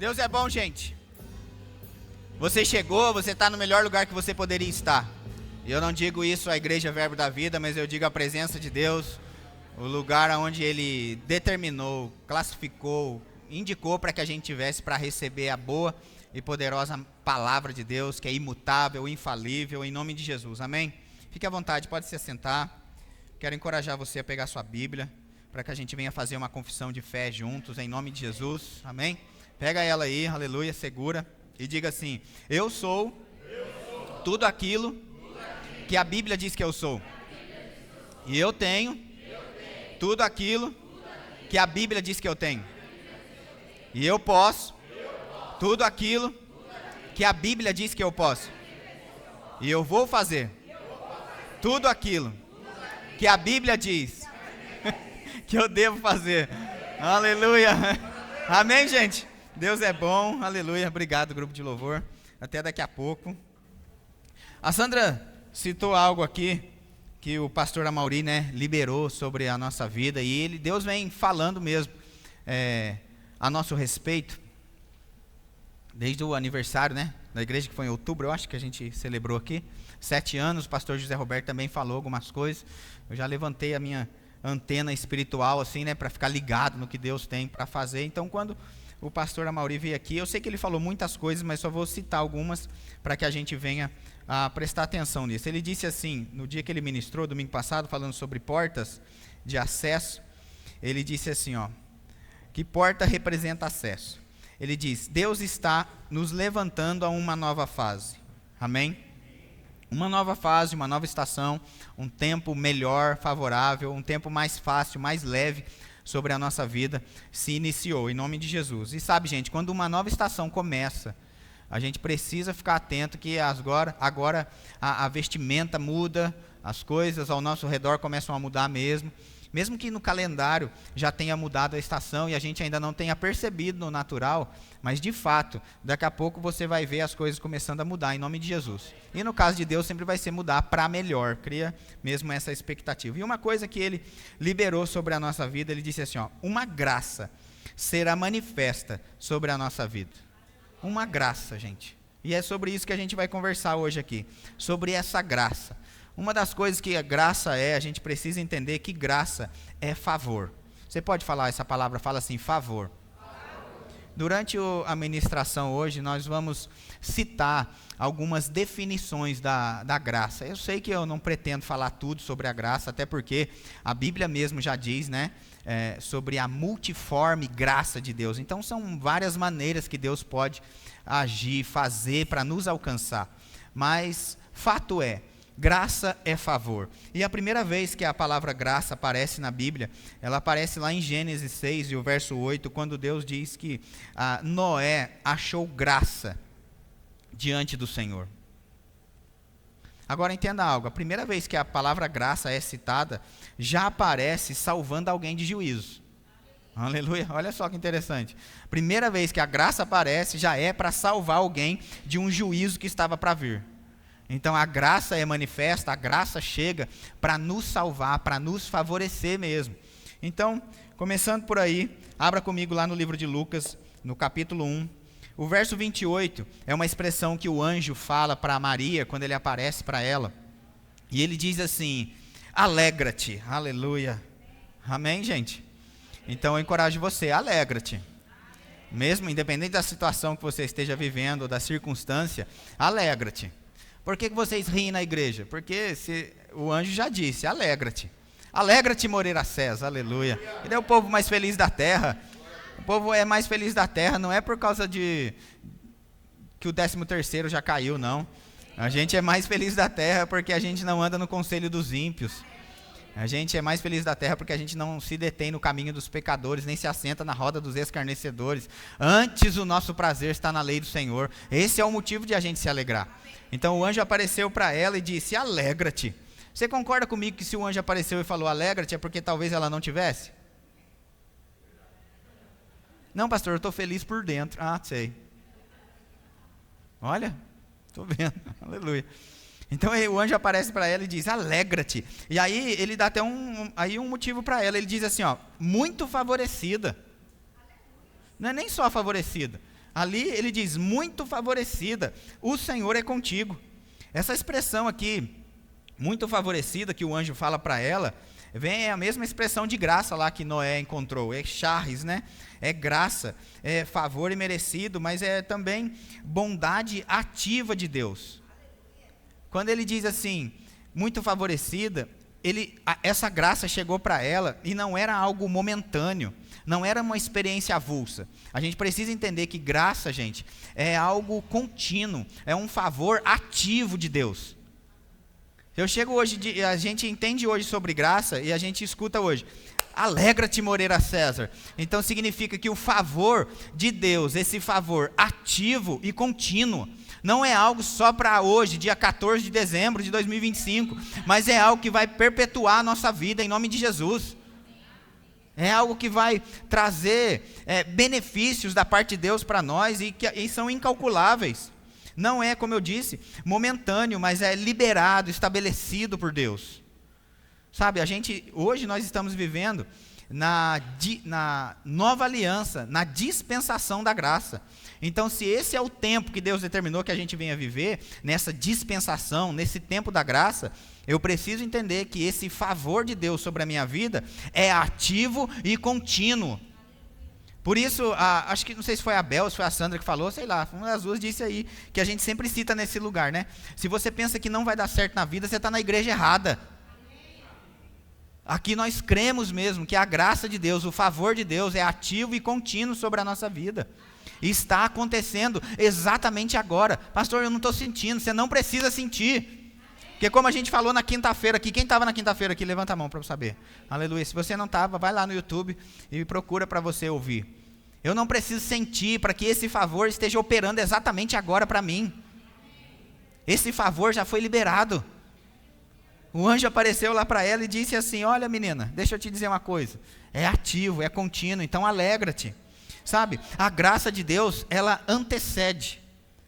Deus é bom, gente. Você chegou, você está no melhor lugar que você poderia estar. E eu não digo isso à Igreja Verbo da Vida, mas eu digo a presença de Deus, o lugar onde Ele determinou, classificou, indicou para que a gente tivesse para receber a boa e poderosa palavra de Deus, que é imutável, infalível, em nome de Jesus, amém? Fique à vontade, pode se assentar. Quero encorajar você a pegar sua Bíblia, para que a gente venha fazer uma confissão de fé juntos, em nome de Jesus, amém? Pega ela aí, aleluia, segura, e diga assim: eu sou tudo aquilo que a Bíblia diz que eu sou. E eu tenho tudo aquilo que a Bíblia diz que eu tenho. E eu posso tudo aquilo que a Bíblia diz que eu posso. E eu vou fazer tudo aquilo que a Bíblia diz que eu devo fazer. Aleluia. Amém, gente? Deus é bom. Aleluia. Obrigado, grupo de louvor. Até daqui a pouco. A Sandra citou algo aqui que o pastor Amaury, liberou sobre a nossa vida. E Deus vem falando mesmo a nosso respeito. Desde o aniversário, da igreja, que foi em outubro, eu acho que a gente celebrou aqui. 7 anos, o pastor José Roberto também falou algumas coisas. Eu já levantei a minha antena espiritual, assim, para ficar ligado no que Deus tem para fazer. Então, quando o pastor Amaury veio aqui, eu sei que ele falou muitas coisas, mas só vou citar algumas para que a gente venha a prestar atenção nisso. Ele disse assim, no dia que ele ministrou, domingo passado, falando sobre portas de acesso, ele disse assim, que porta representa acesso. Ele diz: Deus está nos levantando a uma nova fase. Amém? Uma nova fase, uma nova estação, um tempo melhor, favorável, um tempo mais fácil, mais leve sobre a nossa vida se iniciou, em nome de Jesus. E sabe, gente, quando uma nova estação começa, a gente precisa ficar atento que agora a vestimenta muda, as coisas ao nosso redor começam a mudar mesmo. Mesmo que no calendário já tenha mudado a estação e a gente ainda não tenha percebido no natural, mas de fato, daqui a pouco você vai ver as coisas começando a mudar em nome de Jesus. E no caso de Deus sempre vai ser mudar para melhor, cria mesmo essa expectativa. E uma coisa que ele liberou sobre a nossa vida, ele disse assim, uma graça será manifesta sobre a nossa vida. Uma graça, gente. E é sobre isso que a gente vai conversar hoje aqui, sobre essa graça. Uma das coisas que a graça a gente precisa entender que graça é favor. Você pode falar essa palavra, fala assim, favor. Durante a ministração hoje, nós vamos citar algumas definições da graça. Eu sei que eu não pretendo falar tudo sobre a graça, até porque a Bíblia mesmo já diz, sobre a multiforme graça de Deus. Então, são várias maneiras que Deus pode agir, fazer para nos alcançar. Mas, fato é, graça é favor. E a primeira vez que a palavra graça aparece na Bíblia, ela aparece lá em Gênesis 6 e o verso 8, quando Deus diz que Noé achou graça diante do Senhor. Agora entenda algo, a primeira vez que a palavra graça é citada, já aparece salvando alguém de juízo. Aleluia, olha só que interessante. Primeira vez que a graça aparece, já é para salvar alguém de um juízo que estava para vir. Então a graça é manifesta, a graça chega para nos salvar, para nos favorecer mesmo. Então, começando por aí, abra comigo lá no livro de Lucas, no capítulo 1. O verso 28 é uma expressão que o anjo fala para Maria, quando ele aparece para ela. E ele diz assim, alegra-te, aleluia. Amém, gente? Então eu encorajo você, alegra-te. Mesmo, independente da situação que você esteja vivendo, da circunstância, alegra-te. Por que vocês riem na igreja? Porque o anjo já disse, alegra-te. Alegra-te, Moreira César, aleluia. Ele é o povo mais feliz da terra. O povo é mais feliz da terra, não é por causa de que o 13º já caiu, não. A gente é mais feliz da terra porque a gente não anda no conselho dos ímpios. A gente é mais feliz da terra porque a gente não se detém no caminho dos pecadores, nem se assenta na roda dos escarnecedores. Antes o nosso prazer está na lei do Senhor. Esse é o motivo de a gente se alegrar. Então o anjo apareceu para ela e disse, alegra-te. Você concorda comigo que se o anjo apareceu e falou alegra-te, é porque talvez ela não tivesse? Não, pastor, eu estou feliz por dentro. Ah, sei. Olha, estou vendo, aleluia. Então o anjo aparece para ela e diz, alegra-te. E aí ele dá até um motivo para ela. Ele diz assim, muito favorecida. Não é nem só favorecida, Ali ele diz, muito favorecida, o Senhor é contigo. Essa expressão aqui, muito favorecida, que o anjo fala para ela, é a mesma expressão de graça lá que Noé encontrou, é charis, né? É graça, é favor e merecido, mas é também bondade ativa de Deus. Quando ele diz assim, muito favorecida, essa graça chegou para ela e não era algo momentâneo, não era uma experiência avulsa. A gente precisa entender que graça, gente, é algo contínuo, é um favor ativo de Deus. Eu chego hoje, a gente entende hoje sobre graça e a gente escuta hoje, alegra-te, Moreira César. Então significa que o favor de Deus, esse favor ativo e contínuo, não é algo só para hoje, dia 14 de dezembro de 2025, mas é algo que vai perpetuar a nossa vida em nome de Jesus. É algo que vai trazer benefícios da parte de Deus para nós e são incalculáveis. Não é, como eu disse, momentâneo, mas é liberado, estabelecido por Deus. Sabe, hoje nós estamos vivendo na nova aliança, na dispensação da graça. Então, se esse é o tempo que Deus determinou que a gente venha viver, nessa dispensação, nesse tempo da graça, eu preciso entender que esse favor de Deus sobre a minha vida é ativo e contínuo. Por isso, acho que não sei se foi a Bel, se foi a Sandra que falou, sei lá, uma das duas disse aí, que a gente sempre cita nesse lugar, né? Se você pensa que não vai dar certo na vida, você está na igreja errada. Aqui nós cremos mesmo que a graça de Deus, o favor de Deus é ativo e contínuo sobre a nossa vida. E está acontecendo exatamente agora. Pastor, eu não estou sentindo, você não precisa sentir. Porque como a gente falou na quinta-feira aqui, quem estava na quinta-feira aqui, levanta a mão para eu saber. Aleluia, se você não estava, vai lá no YouTube e procura para você ouvir. Eu não preciso sentir para que esse favor esteja operando exatamente agora para mim. Esse favor já foi liberado. O anjo apareceu lá para ela e disse assim, olha menina, deixa eu te dizer uma coisa, é ativo, é contínuo, então alegra-te. Sabe, a graça de Deus, ela antecede.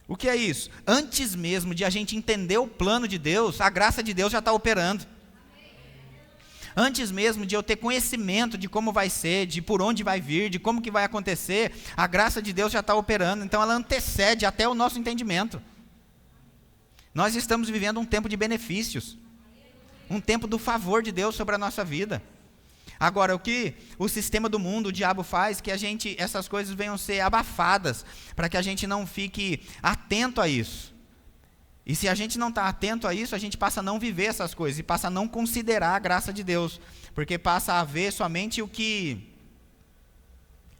O que é isso? Antes mesmo de a gente entender o plano de Deus, a graça de Deus já está operando. Antes mesmo de eu ter conhecimento de como vai ser, de por onde vai vir, de como que vai acontecer, a graça de Deus já está operando. Então ela antecede até o nosso entendimento. Nós estamos vivendo um tempo de benefícios. Um tempo do favor de Deus sobre a nossa vida. Agora, o que o sistema do mundo, o diabo faz, que essas coisas venham ser abafadas, para que a gente não fique atento a isso. E se a gente não está atento a isso, a gente passa a não viver essas coisas, e passa a não considerar a graça de Deus, porque passa a ver somente o que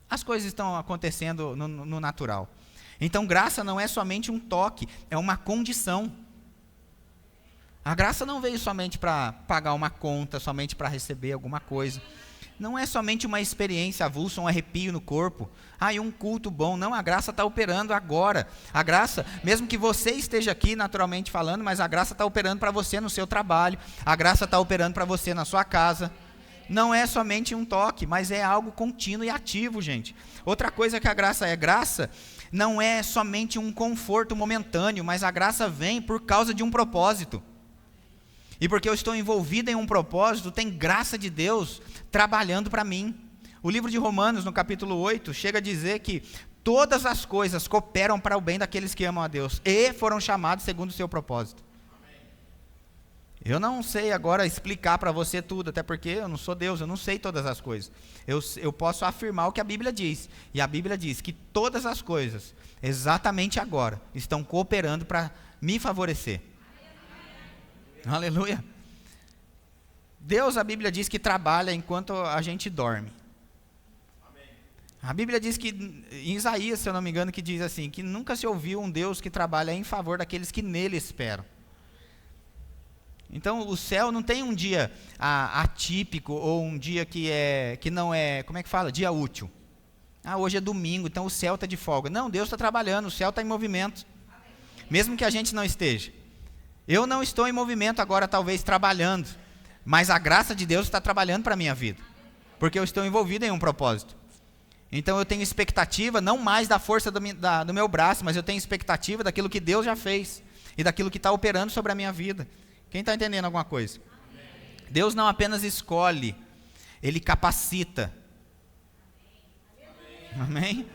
as coisas estão acontecendo no natural. Então, graça não é somente um toque, é uma condição. A graça não veio somente para pagar uma conta, somente para receber alguma coisa. Não é somente uma experiência avulsa, um arrepio no corpo. E um culto bom. Não, a graça está operando agora. A graça, mesmo que você esteja aqui naturalmente falando, mas a graça está operando para você no seu trabalho. A graça está operando para você na sua casa. Não é somente um toque, mas é algo contínuo e ativo, gente. Outra coisa que a graça não é somente um conforto momentâneo, mas a graça vem por causa de um propósito. E porque eu estou envolvido em um propósito, tem graça de Deus trabalhando para mim. O livro de Romanos, no capítulo 8, chega a dizer que todas as coisas cooperam para o bem daqueles que amam a Deus e foram chamados segundo o seu propósito. Eu não sei agora explicar para você tudo, até porque eu não sou Deus, eu não sei todas as coisas. Eu posso afirmar o que a Bíblia diz. E a Bíblia diz que todas as coisas, exatamente agora, estão cooperando para me favorecer. Aleluia. Deus, a Bíblia diz que trabalha enquanto a gente dorme. A Bíblia diz que, em Isaías, se eu não me engano, que diz assim, que nunca se ouviu um Deus que trabalha em favor daqueles que nele esperam. Então, o céu não tem um dia atípico, ou um dia que não é, como é que fala? Dia útil. Hoje é domingo, então o céu está de folga. Não, Deus está trabalhando, o céu está em movimento. Mesmo que a gente não esteja. Eu não estou em movimento agora, talvez, trabalhando, mas a graça de Deus está trabalhando para a minha vida, porque eu estou envolvido em um propósito. Então eu tenho expectativa, não mais da força do meu braço, mas eu tenho expectativa daquilo que Deus já fez, e daquilo que está operando sobre a minha vida. Quem está entendendo alguma coisa? Deus não apenas escolhe, Ele capacita. Amém?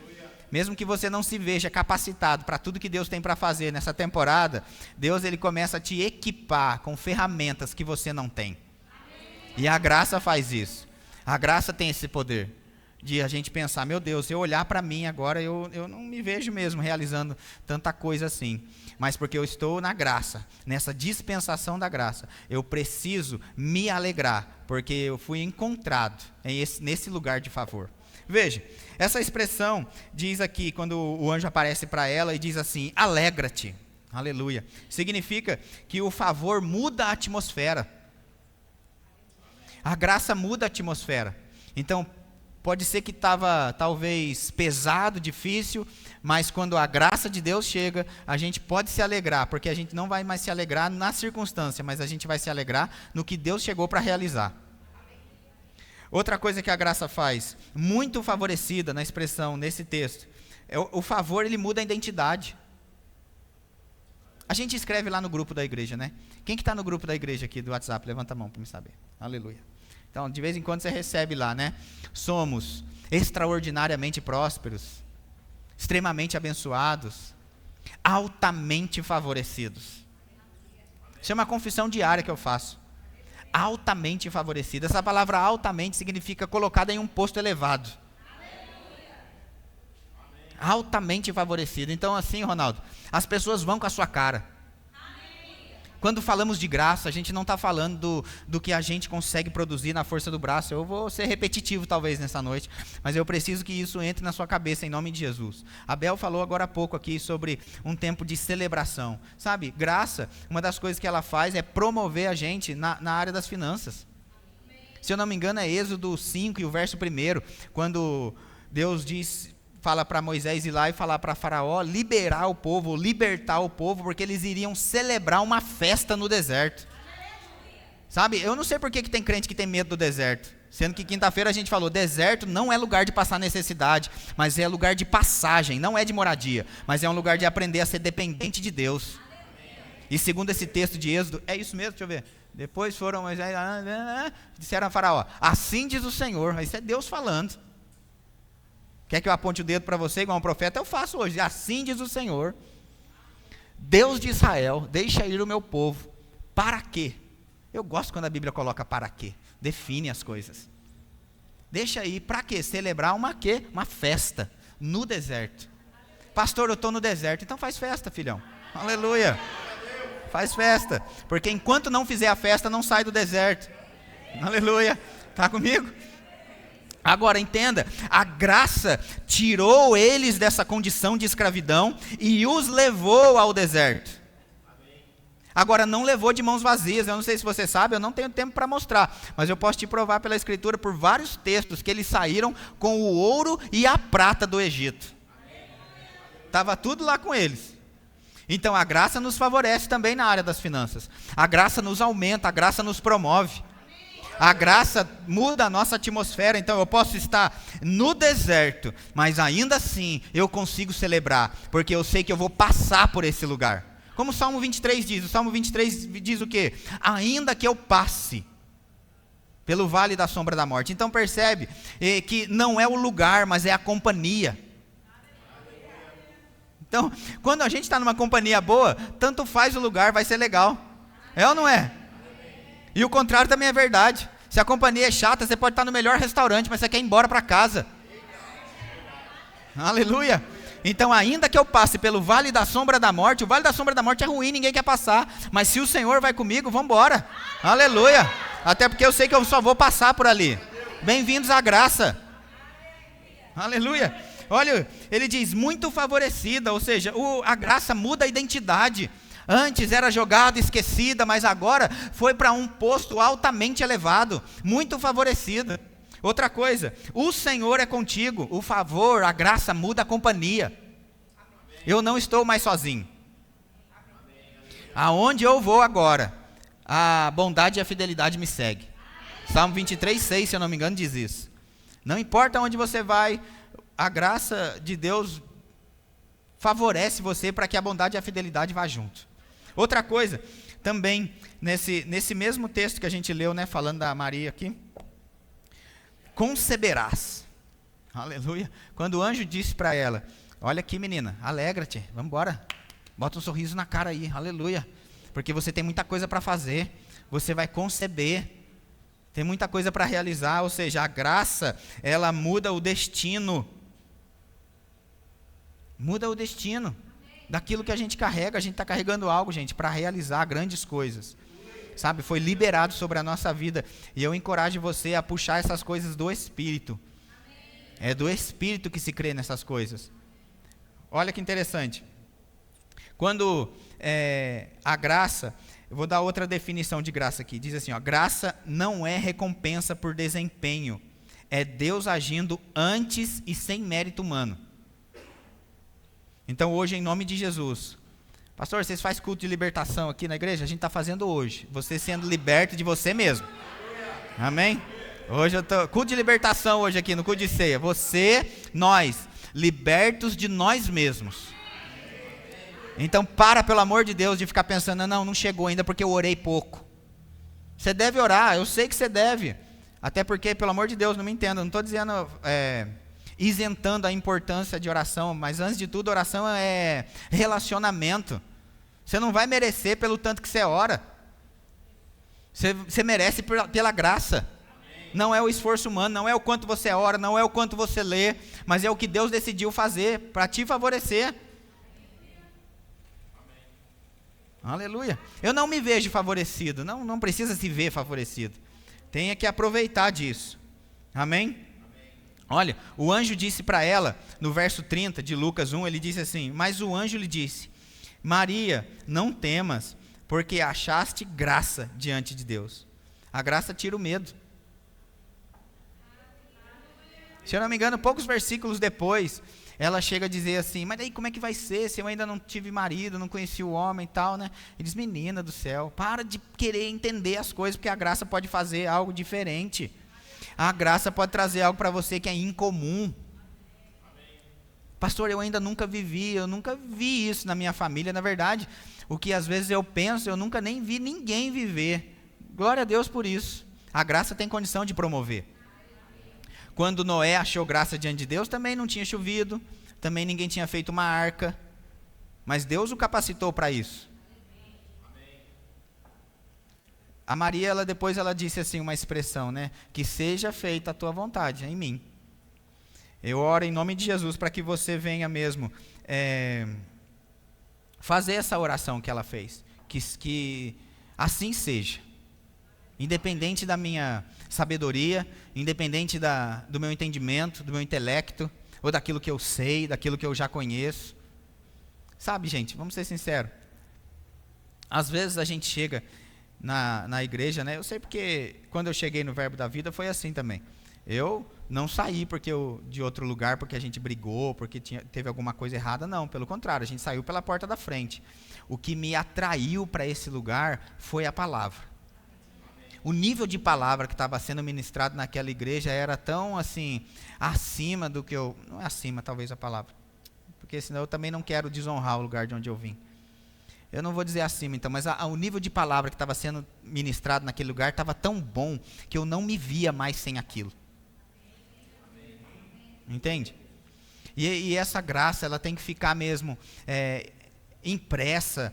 mesmo que você não se veja capacitado para tudo que Deus tem para fazer nessa temporada, Deus ele começa a te equipar com ferramentas que você não tem. E a graça faz isso. A graça tem esse poder de a gente pensar, meu Deus, se eu olhar para mim agora, eu não me vejo mesmo realizando tanta coisa assim. Mas porque eu estou na graça, nessa dispensação da graça, eu preciso me alegrar, porque eu fui encontrado nesse lugar de favor. Veja, essa expressão diz aqui, quando o anjo aparece para ela e diz assim, alegra-te, aleluia. Significa que o favor muda a atmosfera. A graça muda a atmosfera. Então, pode ser que estava talvez pesado, difícil, mas quando a graça de Deus chega, a gente pode se alegrar, porque a gente não vai mais se alegrar na circunstância, mas a gente vai se alegrar no que Deus chegou para realizar. Outra coisa que a graça faz, muito favorecida na expressão, nesse texto, o favor ele muda a identidade. A gente escreve lá no grupo da igreja, né? Quem que está no grupo da igreja aqui do WhatsApp? Levanta a mão para me saber. Aleluia. Então, de vez em quando você recebe lá, né? Somos extraordinariamente prósperos, extremamente abençoados, altamente favorecidos. Isso é uma confissão diária que eu faço. Altamente favorecido. Essa palavra altamente significa colocada em um posto elevado. Altamente favorecido. Então assim, Ronaldo, as pessoas vão com a sua cara. Quando falamos de graça, a gente não está falando do que a gente consegue produzir na força do braço. Eu vou ser repetitivo talvez nessa noite, mas eu preciso que isso entre na sua cabeça em nome de Jesus. A Bel falou agora há pouco aqui sobre um tempo de celebração. Sabe, graça, uma das coisas que ela faz é promover a gente na área das finanças. Se eu não me engano é Êxodo 5 e o verso 1, quando Deus fala para Moisés ir lá e falar para Faraó liberar o povo, libertar o povo, porque eles iriam celebrar uma festa no deserto. Sabe, eu não sei por que tem crente que tem medo do deserto, sendo que quinta-feira a gente falou, deserto não é lugar de passar necessidade, mas é lugar de passagem, não é de moradia, mas é um lugar de aprender a ser dependente de Deus. E segundo esse texto de Êxodo, é isso mesmo, deixa eu ver, depois foram, disseram a Faraó, assim diz o Senhor, isso é Deus falando. Quer que eu aponte o dedo para você igual um profeta? Eu faço hoje. Assim diz o Senhor, Deus de Israel, deixa ir o meu povo. Para quê? Eu gosto quando a Bíblia coloca para quê. Define as coisas. Deixa ir, para quê? Celebrar uma quê? Uma festa no deserto. Pastor, eu estou no deserto. Então faz festa, filhão. Aleluia. Faz festa. Porque enquanto não fizer a festa, não sai do deserto. Aleluia. Está comigo? Agora entenda, a graça tirou eles dessa condição de escravidão e os levou ao deserto. Agora não levou de mãos vazias, eu não sei se você sabe, eu não tenho tempo para mostrar, mas eu posso te provar pela escritura, por vários textos, que eles saíram com o ouro e a prata do Egito. Estava tudo lá com eles. Então a graça nos favorece também na área das finanças, a graça nos aumenta, a graça nos promove. A graça muda a nossa atmosfera, então eu posso estar no deserto, mas ainda assim eu consigo celebrar, porque eu sei que eu vou passar por esse lugar. Como o Salmo 23 diz, o Salmo 23 diz o quê? Ainda que eu passe pelo vale da sombra da morte. Então percebe que não é o lugar, mas é a companhia. Então, quando a gente está numa companhia boa, tanto faz o lugar, vai ser legal. É ou não é? E o contrário também é verdade. Se a companhia é chata, você pode estar no melhor restaurante, mas você quer ir embora para casa. Aleluia. Então, ainda que eu passe pelo vale da sombra da morte, o vale da sombra da morte é ruim, ninguém quer passar. Mas se o Senhor vai comigo, vamos embora. Aleluia. Até porque eu sei que eu só vou passar por ali. Bem-vindos à graça. Aleluia. Olha, ele diz, muito favorecida, ou seja, a graça muda a identidade. Antes era jogada, esquecida, mas agora foi para um posto altamente elevado, muito favorecida. Outra coisa, o Senhor é contigo, o favor, a graça muda a companhia. Eu não estou mais sozinho. Aonde eu vou agora, a bondade e a fidelidade me seguem. Salmo 23:6, se eu não me engano, diz isso. Não importa onde você vai, a graça de Deus favorece você para que a bondade e a fidelidade vá junto. Outra coisa, também, nesse mesmo texto que a gente leu, né, falando da Maria aqui, conceberás, aleluia, quando o anjo disse para ela, Olha aqui, menina, alegra-te, vamos embora. Bota um sorriso na cara aí, aleluia. Porque você tem muita coisa para fazer, você vai conceber, tem muita coisa para realizar, ou seja, a graça, ela muda o destino. Muda o destino daquilo que a gente carrega. A gente está carregando algo, gente, para realizar grandes coisas. Sabe, foi liberado sobre a nossa vida. E eu encorajo você a puxar essas coisas do Espírito. É do Espírito que se crê nessas coisas. Olha que interessante. Quando a graça, eu vou dar outra definição de graça aqui. Diz assim, ó, graça não é recompensa por desempenho. É Deus agindo antes e sem mérito humano. Então hoje, em nome de Jesus, pastor, vocês fazem culto de libertação aqui na igreja? A gente está fazendo hoje. Você sendo liberto de você mesmo. Amém? Hoje eu estou... Culto de libertação hoje aqui no culto de ceia. Você, nós, libertos de nós mesmos. Então pelo amor de Deus, de ficar pensando, não chegou ainda porque eu orei pouco. Você deve orar, eu sei que você deve. Até porque, pelo amor de Deus, não me entenda, não estou dizendo... isentando a importância de oração, mas antes de tudo, oração é relacionamento. Você não vai merecer pelo tanto que você ora. Você merece pela graça. Não é o esforço humano, não é o quanto você ora, não é o quanto você lê, mas é o que Deus decidiu fazer para te favorecer. Aleluia. Eu não me vejo favorecido, não precisa se ver favorecido. Tenha que aproveitar disso. Amém? Olha, o anjo disse para ela, no verso 30 de Lucas 1, ele disse assim, mas o anjo lhe disse, Maria, não temas, porque achaste graça diante de Deus. A graça tira o medo. Se eu não me engano, poucos versículos depois, ela chega a dizer assim, mas daí como é que vai ser, se eu ainda não tive marido, não conheci o homem e tal, né? Ele diz, menina do céu, para de querer entender as coisas, porque a graça pode fazer algo diferente. A graça pode trazer algo para você que é incomum. Pastor, eu nunca vi isso na minha família. Na verdade, o que às vezes eu penso, eu nunca nem vi ninguém viver. Glória a Deus por isso. A graça tem condição de promover. Quando Noé achou graça diante de Deus, também não tinha chovido, também ninguém tinha feito uma arca, mas Deus o capacitou para isso. A Maria, depois ela disse assim, uma expressão, né? Que seja feita a tua vontade em mim. Eu oro em nome de Jesus para que você venha mesmo fazer essa oração que ela fez. Que assim seja. Independente da minha sabedoria, independente do meu entendimento, do meu intelecto, ou daquilo que eu sei, daquilo que eu já conheço. Sabe, gente, vamos ser sinceros. Às vezes a gente chega na igreja, né? Eu sei porque quando eu cheguei no Verbo da Vida foi assim também. Eu não saí de outro lugar porque a gente brigou, porque teve alguma coisa errada, não. Pelo contrário, a gente saiu pela porta da frente. O que me atraiu para esse lugar foi a palavra. O nível de palavra que estava sendo ministrado naquela igreja era tão assim, acima do que eu... Não é acima, talvez, a palavra. Porque senão eu também não quero desonrar o lugar de onde eu vim. Eu não vou dizer acima, então, mas o nível de palavra que estava sendo ministrado naquele lugar estava tão bom que eu não me via mais sem aquilo. Entende? E essa graça, ela tem que ficar mesmo impressa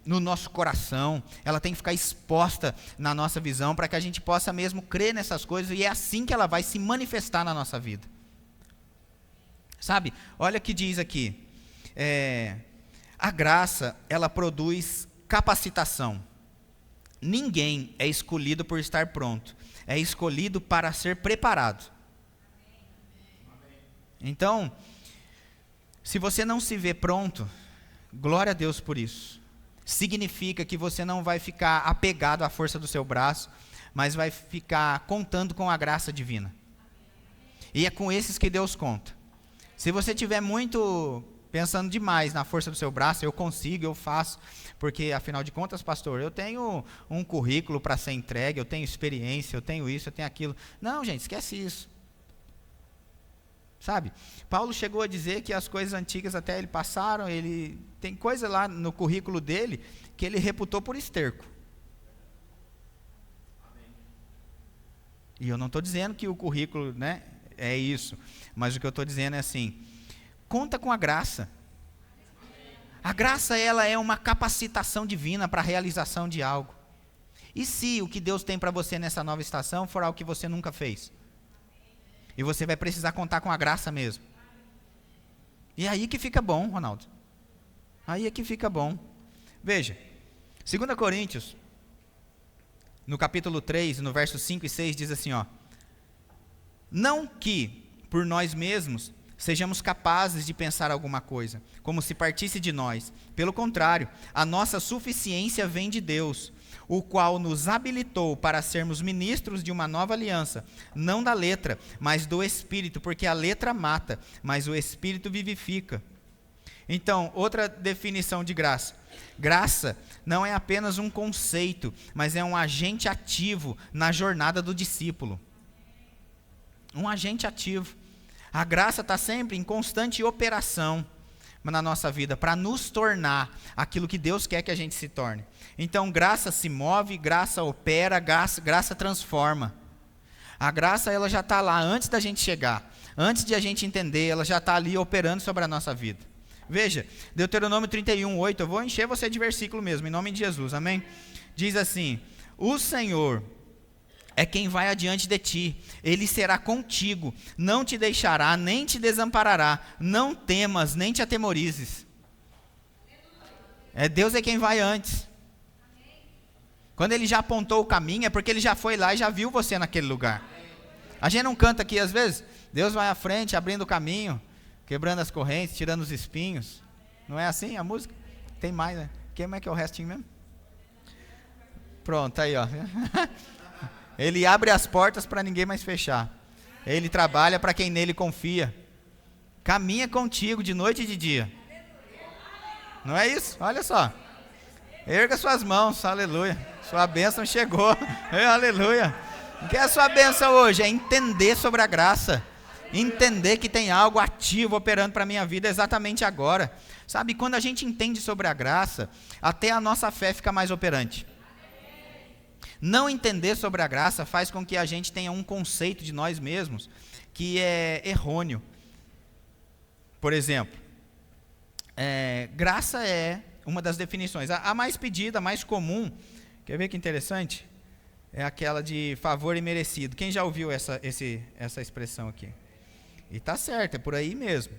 no nosso coração, ela tem que ficar exposta na nossa visão para que a gente possa mesmo crer nessas coisas, e é assim que ela vai se manifestar na nossa vida. Sabe? Olha o que diz aqui. A graça, ela produz capacitação. Ninguém é escolhido por estar pronto, é escolhido para ser preparado. Então, se você não se vê pronto, glória a Deus por isso. Significa que você não vai ficar apegado à força do seu braço, mas vai ficar contando com a graça divina. E é com esses que Deus conta. Se você tiver muito pensando demais na força do seu braço, eu consigo, eu faço, porque afinal de contas, pastor, eu tenho um currículo para ser entregue, eu tenho experiência, eu tenho isso, eu tenho aquilo. Não, gente, esquece isso. Sabe? Paulo chegou a dizer que as coisas antigas até ele passaram, ele tem coisa lá no currículo dele que ele reputou por esterco. E eu não estou dizendo que o currículo, né, é isso, mas o que eu estou dizendo é assim, conta com a graça. A graça, ela é uma capacitação divina para a realização de algo. E se o que Deus tem para você nessa nova estação for algo que você nunca fez? E você vai precisar contar com a graça mesmo. E aí que fica bom, Ronaldo. Aí é que fica bom. Veja, 2 Coríntios, no capítulo 3, no versos 5 e 6, diz assim, ó: não que, por nós mesmos, sejamos capazes de pensar alguma coisa, como se partisse de nós. Pelo contrário, a nossa suficiência vem de Deus, o qual nos habilitou para sermos ministros de uma nova aliança, não da letra, mas do Espírito, porque a letra mata, mas o Espírito vivifica. Então, outra definição de graça. Graça não é apenas um conceito, mas é um agente ativo na jornada do discípulo. Um agente ativo. A graça está sempre em constante operação na nossa vida, para nos tornar aquilo que Deus quer que a gente se torne. Então, graça se move, graça opera, graça transforma. A graça, ela já está lá antes da gente chegar, antes de a gente entender, ela já está ali operando sobre a nossa vida. Veja, Deuteronômio 31, 8, eu vou encher você de versículo mesmo, em nome de Jesus, amém? Diz assim: o Senhor é quem vai adiante de ti, Ele será contigo, não te deixará, nem te desamparará, não temas, nem te atemorizes. Deus é quem vai antes. Quando Ele já apontou o caminho, é porque Ele já foi lá e já viu você naquele lugar. A gente não canta aqui às vezes? Deus vai à frente, abrindo o caminho, quebrando as correntes, tirando os espinhos. Não é assim a música? Tem mais, né? Como é que é o restinho mesmo? Pronto, aí ó. Ele abre as portas para ninguém mais fechar. Ele trabalha para quem nele confia. Caminha contigo de noite e de dia. Não é isso? Olha só. Erga suas mãos, aleluia. Sua bênção chegou. Aleluia. O que é a sua bênção hoje? É entender sobre a graça. Entender que tem algo ativo operando para a minha vida exatamente agora. Sabe, quando a gente entende sobre a graça, até a nossa fé fica mais operante. Não entender sobre a graça faz com que a gente tenha um conceito de nós mesmos que é errôneo. Por exemplo, graça é uma das definições. A mais pedida, a mais comum, quer ver que interessante? É aquela de favor imerecido. Quem já ouviu essa expressão aqui? E está certo, é por aí mesmo.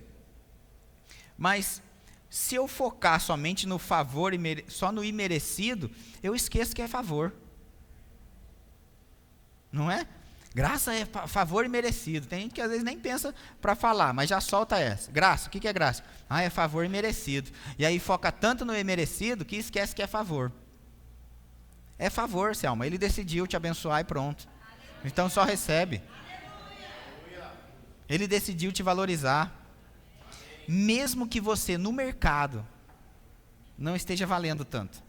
Mas se eu focar somente no favor, só no imerecido, eu esqueço que é favor. Não é? Graça é favor imerecido. Tem gente que às vezes nem pensa para falar, mas já solta essa. Graça, o que é graça? É favor imerecido. E aí foca tanto no imerecido que esquece que é favor. É favor, Selma. Ele decidiu te abençoar e pronto. Então só recebe. Ele decidiu te valorizar. Mesmo que você no mercado não esteja valendo tanto.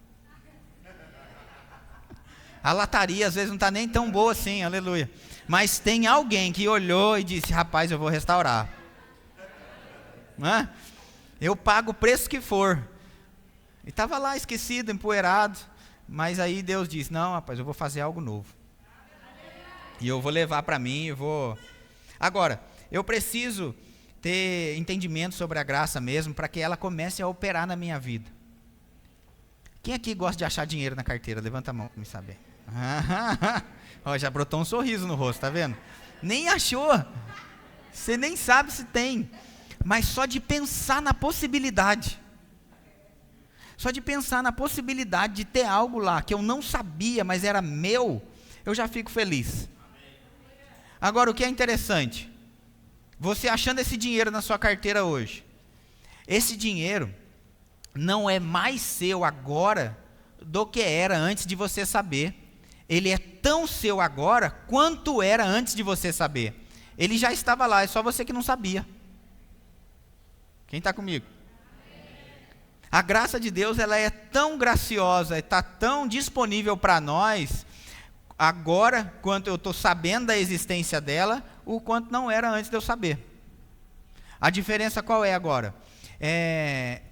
A lataria às vezes não está nem tão boa assim, aleluia. Mas tem alguém que olhou e disse: rapaz, eu vou restaurar. Eu pago o preço que for. E estava lá esquecido, empoeirado. Mas aí Deus disse: não, rapaz, eu vou fazer algo novo. E eu vou levar para mim, eu vou... Agora, eu preciso ter entendimento sobre a graça mesmo, para que ela comece a operar na minha vida. Quem aqui gosta de achar dinheiro na carteira? Levanta a mão para me saber. Já brotou um sorriso no rosto, tá vendo? Nem achou. Você nem sabe se tem. Mas só de pensar na possibilidade. Só de pensar na possibilidade de ter algo lá que eu não sabia, mas era meu, eu já fico feliz. Agora, o que é interessante? Você achando esse dinheiro na sua carteira hoje. Esse dinheiro não é mais seu agora do que era antes de você saber. Ele é tão seu agora quanto era antes de você saber. Ele já estava lá, é só você que não sabia. Quem está comigo? A graça de Deus, ela é tão graciosa, está tão disponível para nós, agora, quanto eu estou sabendo da existência dela, o quanto não era antes de eu saber. A diferença qual é agora?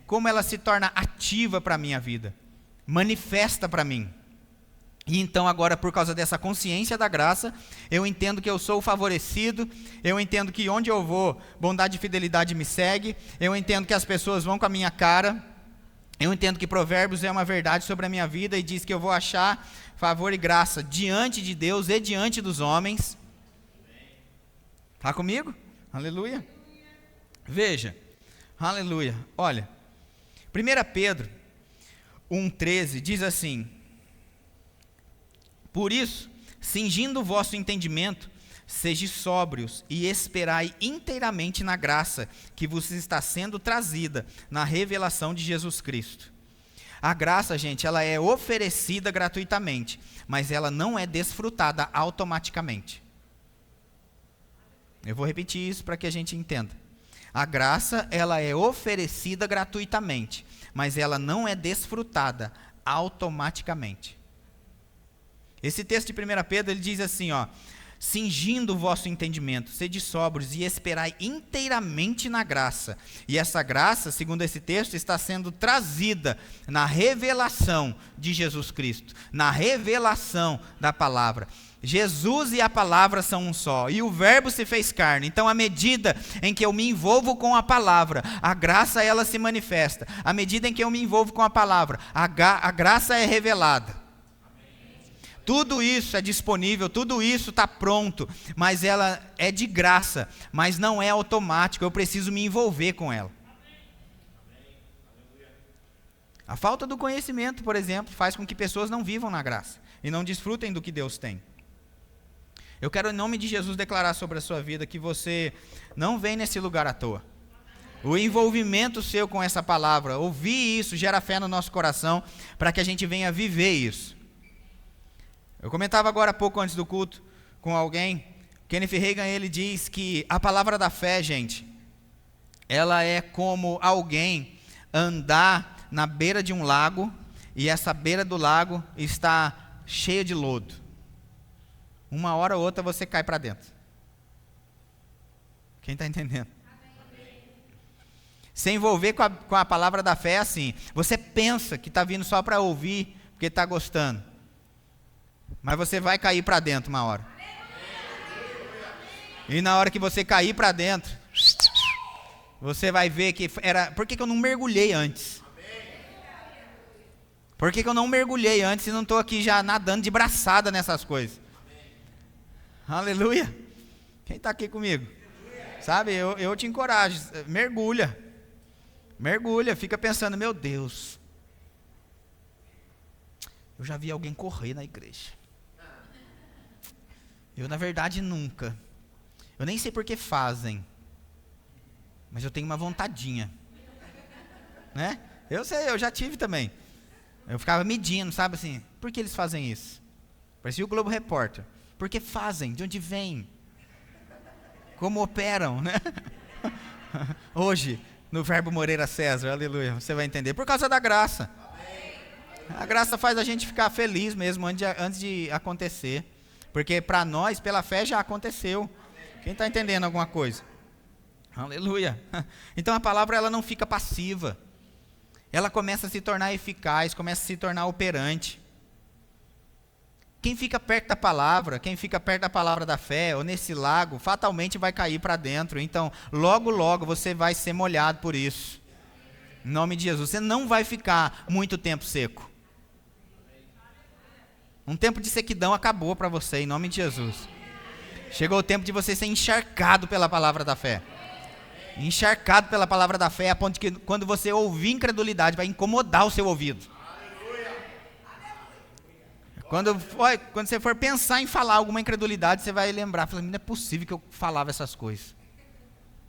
Como ela se torna ativa para a minha vida, manifesta para mim. E então agora, por causa dessa consciência da graça, eu entendo que eu sou favorecido, eu entendo que onde eu vou, bondade e fidelidade me segue, eu entendo que as pessoas vão com a minha cara, eu entendo que Provérbios é uma verdade sobre a minha vida e diz que eu vou achar favor e graça diante de Deus e diante dos homens. Está comigo? Aleluia. Veja, aleluia. Olha, 1 Pedro 1,13 diz assim: por isso, cingindo o vosso entendimento, sede sóbrios e esperai inteiramente na graça que vos está sendo trazida na revelação de Jesus Cristo. A graça, gente, ela é oferecida gratuitamente, mas ela não é desfrutada automaticamente. Eu vou repetir isso para que a gente entenda. A graça, ela é oferecida gratuitamente, mas ela não é desfrutada automaticamente. Esse texto de 1 Pedro, ele diz assim, ó: cingindo o vosso entendimento, sede sóbrios e esperai inteiramente na graça. E essa graça, segundo esse texto, está sendo trazida na revelação de Jesus Cristo, na revelação da palavra. Jesus e a palavra são um só, e o verbo se fez carne. Então, à medida em que eu me envolvo com a palavra, a graça ela se manifesta. À medida em que eu me envolvo com a palavra, a graça é revelada. Tudo isso é disponível, tudo isso está pronto, mas ela é de graça, mas não é automático, eu preciso me envolver com ela. A falta do conhecimento, por exemplo, faz com que pessoas não vivam na graça e não desfrutem do que Deus tem. Eu quero, em nome de Jesus, declarar sobre a sua vida que você não vem nesse lugar à toa. O envolvimento seu com essa palavra, ouvir isso, gera fé no nosso coração, para que a gente venha viver isso. Eu comentava agora há pouco antes do culto com alguém, Kenneth Reagan, ele diz que a palavra da fé, gente, ela é como alguém andar na beira de um lago e essa beira do lago está cheia de lodo. Uma hora ou outra você cai para dentro. Quem está entendendo? Se envolver com a palavra da fé é assim, você pensa que está vindo só para ouvir, porque está gostando. Mas você vai cair para dentro uma hora. E na hora que você cair para dentro, você vai ver que era... Por que eu não mergulhei antes? Por que eu não mergulhei antes e não estou aqui já nadando de braçada nessas coisas? Aleluia. Quem está aqui comigo? Sabe, eu te encorajo. Mergulha. Mergulha. Fica pensando, meu Deus. Eu já vi alguém correr na igreja. Eu, na verdade, nunca. Eu nem sei por que fazem. Mas eu tenho uma vontadinha. Né? Eu sei, eu já tive também. Eu ficava medindo, sabe assim, por que eles fazem isso? Parecia o Globo Repórter. Por que fazem? De onde vêm? Como operam, né? Hoje, no Verbo Moreira César, aleluia, você vai entender. Por causa da graça. A graça faz a gente ficar feliz mesmo antes de acontecer. Porque para nós, pela fé, já aconteceu. Quem está entendendo alguma coisa? Aleluia. Então a palavra ela não fica passiva. Ela começa a se tornar eficaz, começa a se tornar operante. Quem fica perto da palavra, quem fica perto da palavra da fé, ou nesse lago, fatalmente vai cair para dentro. Então, logo, logo você vai ser molhado por isso. Em nome de Jesus. Você não vai ficar muito tempo seco. Um tempo de sequidão acabou para você, em nome de Jesus. Chegou o tempo de você ser encharcado pela palavra da fé. Encharcado pela palavra da fé, a ponto de que quando você ouvir incredulidade, vai incomodar o seu ouvido. Quando você for pensar em falar alguma incredulidade, você vai lembrar, não é possível que eu falava essas coisas.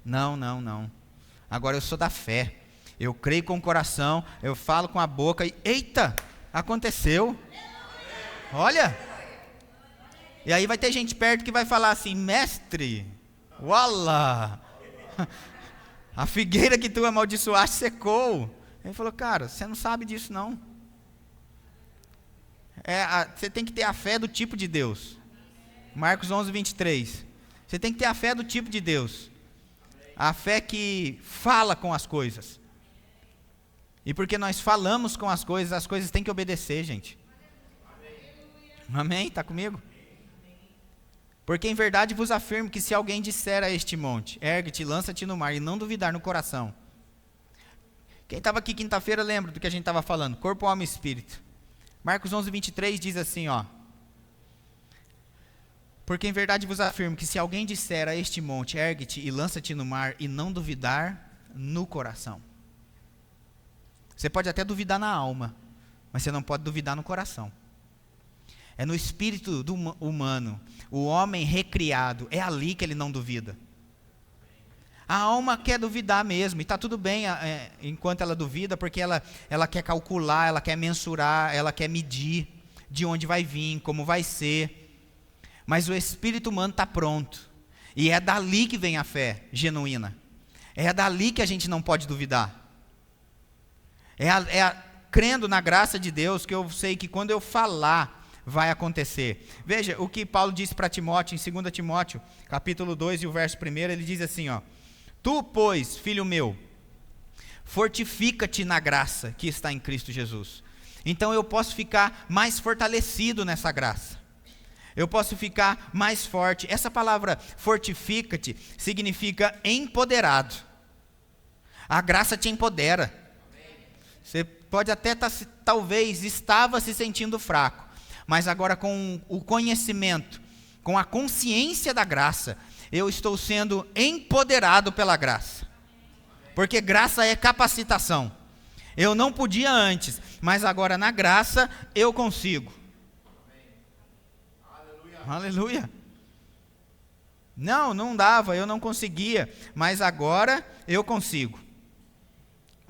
Não. Agora eu sou da fé. Eu creio com o coração, eu falo com a boca e, eita, aconteceu. Olha. E aí vai ter gente perto que vai falar assim, mestre, uala, a figueira que tu amaldiçoaste secou. Ele falou, cara, você não sabe disso não. Você tem que ter a fé do tipo de Deus. Marcos 11, 23. Você tem que ter a fé do tipo de Deus. A fé que fala com as coisas. E porque nós falamos com as coisas têm que obedecer, gente. Amém? Está comigo? Porque em verdade vos afirmo que se alguém disser a este monte, ergue-te, lança-te no mar, e não duvidar no coração. Quem estava aqui quinta-feira lembra do que a gente estava falando, corpo, alma e espírito. Marcos 11, 23 diz assim, ó. Porque em verdade vos afirmo que se alguém disser a este monte, ergue-te e lança-te no mar, e não duvidar no coração. Você pode até duvidar na alma, mas você não pode duvidar no coração. É no espírito humano, o homem recriado, é ali que ele não duvida. A alma quer duvidar mesmo, e está tudo bem enquanto ela duvida, porque ela quer calcular, ela quer mensurar, ela quer medir de onde vai vir, como vai ser. Mas o espírito humano está pronto, e é dali que vem a fé genuína. É dali que a gente não pode duvidar. Crendo na graça de Deus, que eu sei que quando eu falar, vai acontecer. Veja o que Paulo disse para Timóteo, em 2 Timóteo, capítulo 2 e o verso 1, ele diz assim, ó. Tu, pois, filho meu, fortifica-te na graça que está em Cristo Jesus. Então eu posso ficar mais fortalecido nessa graça. Eu posso ficar mais forte. Essa palavra fortifica-te significa empoderado. A graça te empodera. Você pode até talvez estava se sentindo fraco, mas agora com o conhecimento, com a consciência da graça, eu estou sendo empoderado pela graça. Porque graça é capacitação. Eu não podia antes, mas agora na graça eu consigo. Aleluia. Aleluia. Não dava, eu não conseguia, mas agora eu consigo.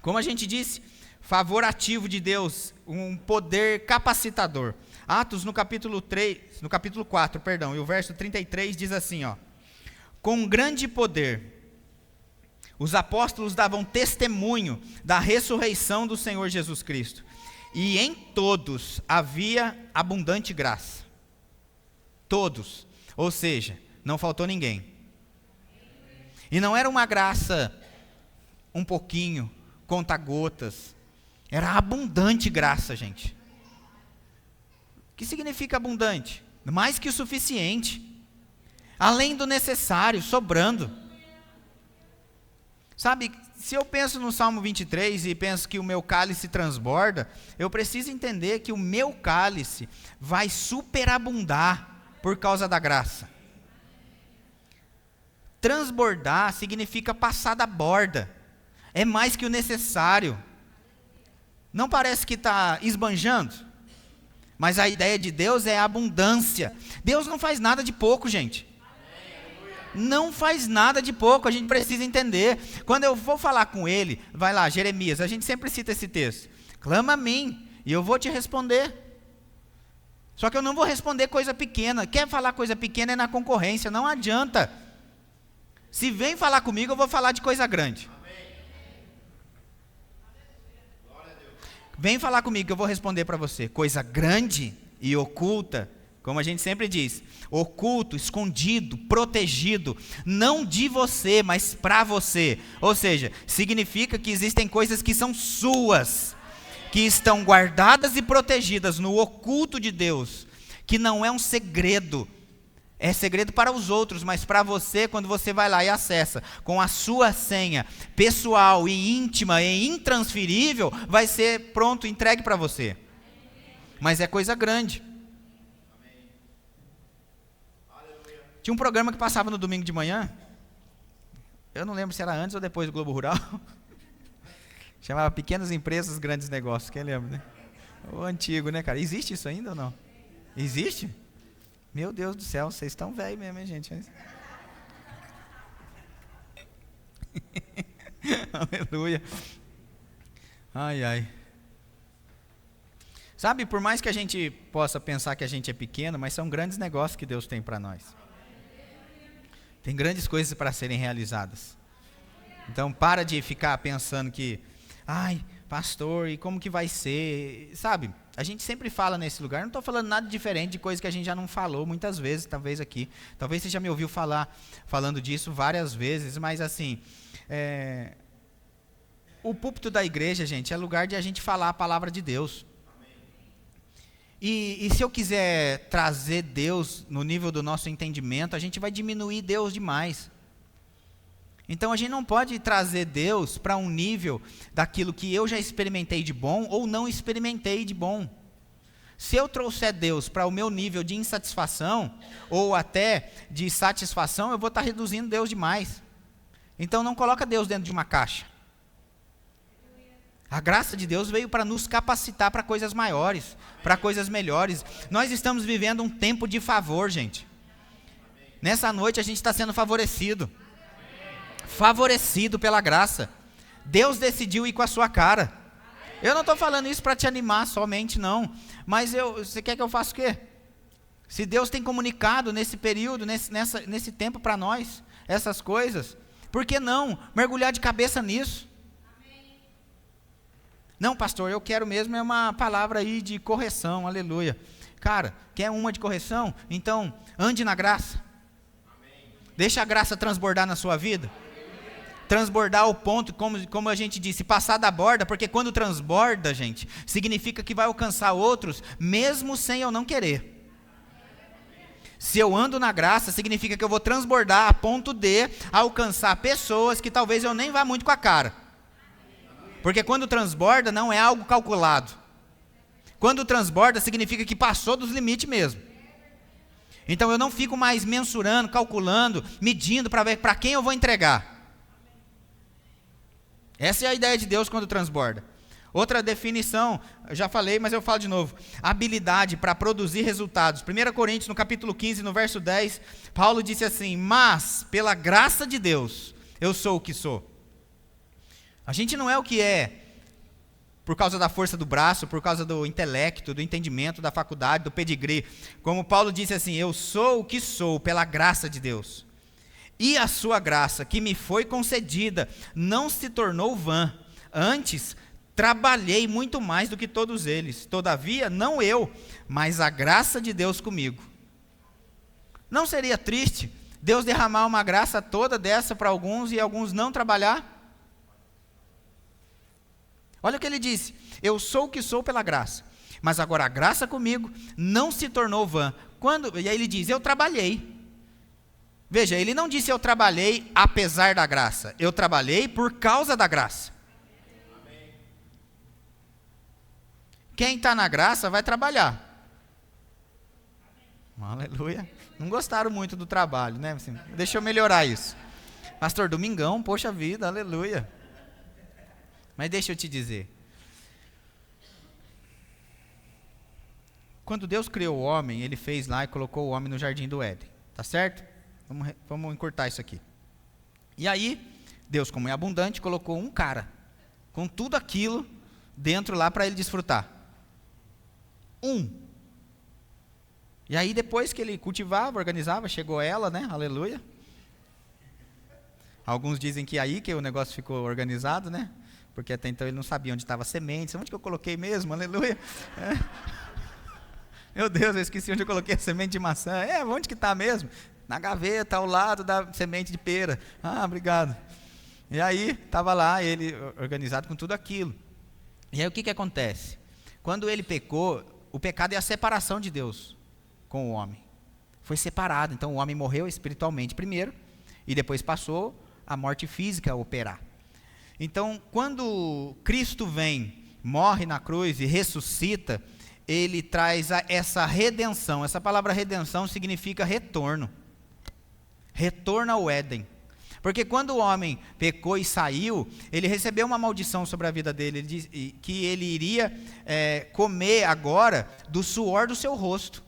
Como a gente disse, favor ativo de Deus, um poder capacitador. Atos no capítulo 4, e o verso 33 diz assim, ó. Com grande poder, os apóstolos davam testemunho da ressurreição do Senhor Jesus Cristo. E em todos havia abundante graça. Todos. Ou seja, não faltou ninguém. E não era uma graça um pouquinho, conta-gotas. Era abundante graça, gente. O que significa abundante? Mais que o suficiente. Além do necessário, sobrando. Sabe, se eu penso no Salmo 23 e penso que o meu cálice transborda, eu preciso entender que o meu cálice vai superabundar por causa da graça. Transbordar significa passar da borda. É mais que o necessário. Não parece que está esbanjando? Mas a ideia de Deus é abundância. Deus não faz nada de pouco, gente. Não faz nada de pouco, a gente precisa entender. Quando eu vou falar com ele, vai lá, Jeremias, a gente sempre cita esse texto. Clama a mim, e eu vou te responder. Só que eu não vou responder coisa pequena. Quer falar coisa pequena é na concorrência, não adianta. Se vem falar comigo, eu vou falar de coisa grande. Vem falar comigo que eu vou responder para você. Coisa grande e oculta, como a gente sempre diz, oculto, escondido, protegido, não de você, mas para você. Ou seja, significa que existem coisas que são suas, que estão guardadas e protegidas no oculto de Deus, que não é um segredo. É segredo para os outros, mas para você, quando você vai lá e acessa com a sua senha pessoal e íntima e intransferível, vai ser pronto, entregue para você. Mas é coisa grande. Tinha um programa que passava no domingo de manhã, eu não lembro se era antes ou depois do Globo Rural, chamava Pequenas Empresas, Grandes Negócios, quem lembra, né? O antigo, né, cara? Existe isso ainda ou não? Existe? Meu Deus do céu, vocês estão velhos mesmo, hein, gente? Aleluia. Ai, ai. Sabe, por mais que a gente possa pensar que a gente é pequeno, mas são grandes negócios que Deus tem para nós. Tem grandes coisas para serem realizadas. Então, para de ficar pensando que, ai, pastor, e como que vai ser? Sabe, a gente sempre fala nesse lugar, não estou falando nada diferente de coisa que a gente já não falou muitas vezes, talvez aqui. Talvez você já me ouviu falando disso várias vezes, mas assim, o púlpito da igreja, gente, é lugar de a gente falar a palavra de Deus. E se eu quiser trazer Deus no nível do nosso entendimento, a gente vai diminuir Deus demais. Então a gente não pode trazer Deus para um nível daquilo que eu já experimentei de bom ou não experimentei de bom. Se eu trouxer Deus para o meu nível de insatisfação ou até de satisfação, eu vou estar reduzindo Deus demais. Então não coloca Deus dentro de uma caixa. A graça de Deus veio para nos capacitar para coisas maiores, para coisas melhores. Nós estamos vivendo um tempo de favor, gente. Nessa noite a gente está sendo favorecido. Favorecido pela graça. Deus decidiu ir com a sua cara. Eu não estou falando isso para te animar somente, não. Mas você quer que eu faça o quê? Se Deus tem comunicado nesse período, nesse tempo para nós, essas coisas, por que não mergulhar de cabeça nisso? Não, pastor, eu quero mesmo é uma palavra aí de correção, aleluia. Cara, quer uma de correção? Então, ande na graça. Deixa a graça transbordar na sua vida. Transbordar ao ponto, como a gente disse, passar da borda, porque quando transborda, gente, significa que vai alcançar outros, mesmo sem eu não querer. Se eu ando na graça, significa que eu vou transbordar a ponto de alcançar pessoas que talvez eu nem vá muito com a cara. Porque quando transborda não é algo calculado. Quando transborda significa que passou dos limites mesmo. Então eu não fico mais mensurando, calculando, medindo para ver para quem eu vou entregar. Essa é a ideia de Deus quando transborda. Outra definição, eu já falei, mas eu falo de novo. Habilidade para produzir resultados. 1 Coríntios, no capítulo 15, no verso 10, Paulo disse assim: mas, pela graça de Deus, eu sou o que sou. A gente não é o que é por causa da força do braço, por causa do intelecto, do entendimento, da faculdade, do pedigree. Como Paulo disse assim, eu sou o que sou pela graça de Deus. E a sua graça que me foi concedida não se tornou vã. Antes, trabalhei muito mais do que todos eles. Todavia, não eu, mas a graça de Deus comigo. Não seria triste Deus derramar uma graça toda dessa para alguns e alguns não trabalhar? Olha o que ele disse, eu sou o que sou pela graça, mas agora a graça comigo não se tornou vã. E aí ele diz, eu trabalhei. Veja, ele não disse eu trabalhei apesar da graça, eu trabalhei por causa da graça. Quem está na graça vai trabalhar. Aleluia. Não gostaram muito do trabalho, né? Assim, deixa eu melhorar isso. Pastor, domingão, poxa vida, aleluia. Mas deixa eu te dizer. Quando Deus criou o homem, Ele fez lá e colocou o homem no jardim do Éden. Tá certo? Vamos encurtar isso aqui. E aí, Deus, como é abundante, colocou um cara, com tudo aquilo dentro lá para ele desfrutar. E aí depois que ele cultivava, organizava, chegou ela, né? Aleluia. Alguns dizem que aí que o negócio ficou organizado, né? Porque até então ele não sabia onde estava a semente. Onde que eu coloquei mesmo? Aleluia. Meu Deus, eu esqueci onde eu coloquei a semente de maçã. Onde que está mesmo? Na gaveta, ao lado da semente de pera. Ah, obrigado. E aí, estava lá, ele organizado com tudo aquilo. E aí o que acontece? Quando ele pecou, o pecado é a separação de Deus com o homem. Foi separado, então o homem morreu espiritualmente primeiro, e depois passou a morte física a operar. Então, quando Cristo vem, morre na cruz e ressuscita, ele traz essa redenção. Essa palavra redenção significa retorno. Retorno ao Éden. Porque quando o homem pecou e saiu, ele recebeu uma maldição sobre a vida dele. Ele disse que ele iria comer agora do suor do seu rosto.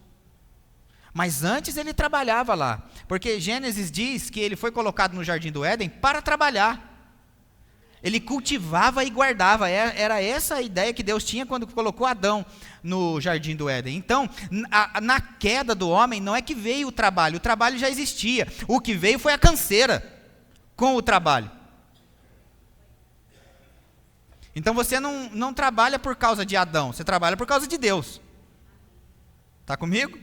Mas antes ele trabalhava lá. Porque Gênesis diz que ele foi colocado no jardim do Éden para trabalhar. Ele cultivava e guardava. Era essa a ideia que Deus tinha quando colocou Adão no jardim do Éden. Então, na queda do homem, não é que veio o trabalho já existia. O que veio foi a canseira com o trabalho. Então você não trabalha por causa de Adão, você trabalha por causa de Deus. Está comigo?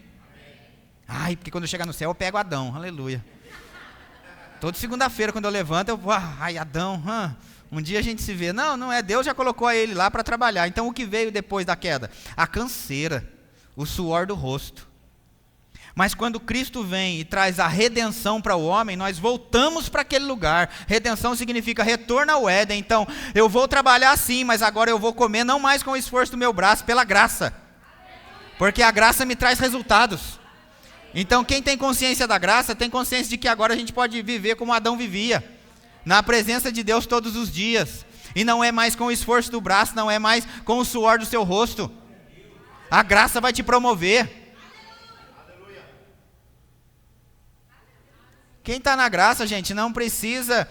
Ai, porque quando eu chegar no céu eu pego Adão, aleluia. Toda segunda-feira quando eu levanto eu vou, ai Adão, um dia a gente se vê. Não é, Deus já colocou ele lá para trabalhar. Então o que veio depois da queda? A canseira, o suor do rosto. Mas quando Cristo vem e traz a redenção para o homem, nós voltamos para aquele lugar. Redenção significa retorno ao Éden. Então, eu vou trabalhar sim, mas agora eu vou comer não mais com o esforço do meu braço, pela graça. Porque a graça me traz resultados. Então, quem tem consciência da graça, tem consciência de que agora a gente pode viver como Adão vivia. Na presença de Deus todos os dias. E não é mais com o esforço do braço, não é mais com o suor do seu rosto. A graça vai te promover. Quem está na graça, gente, não precisa,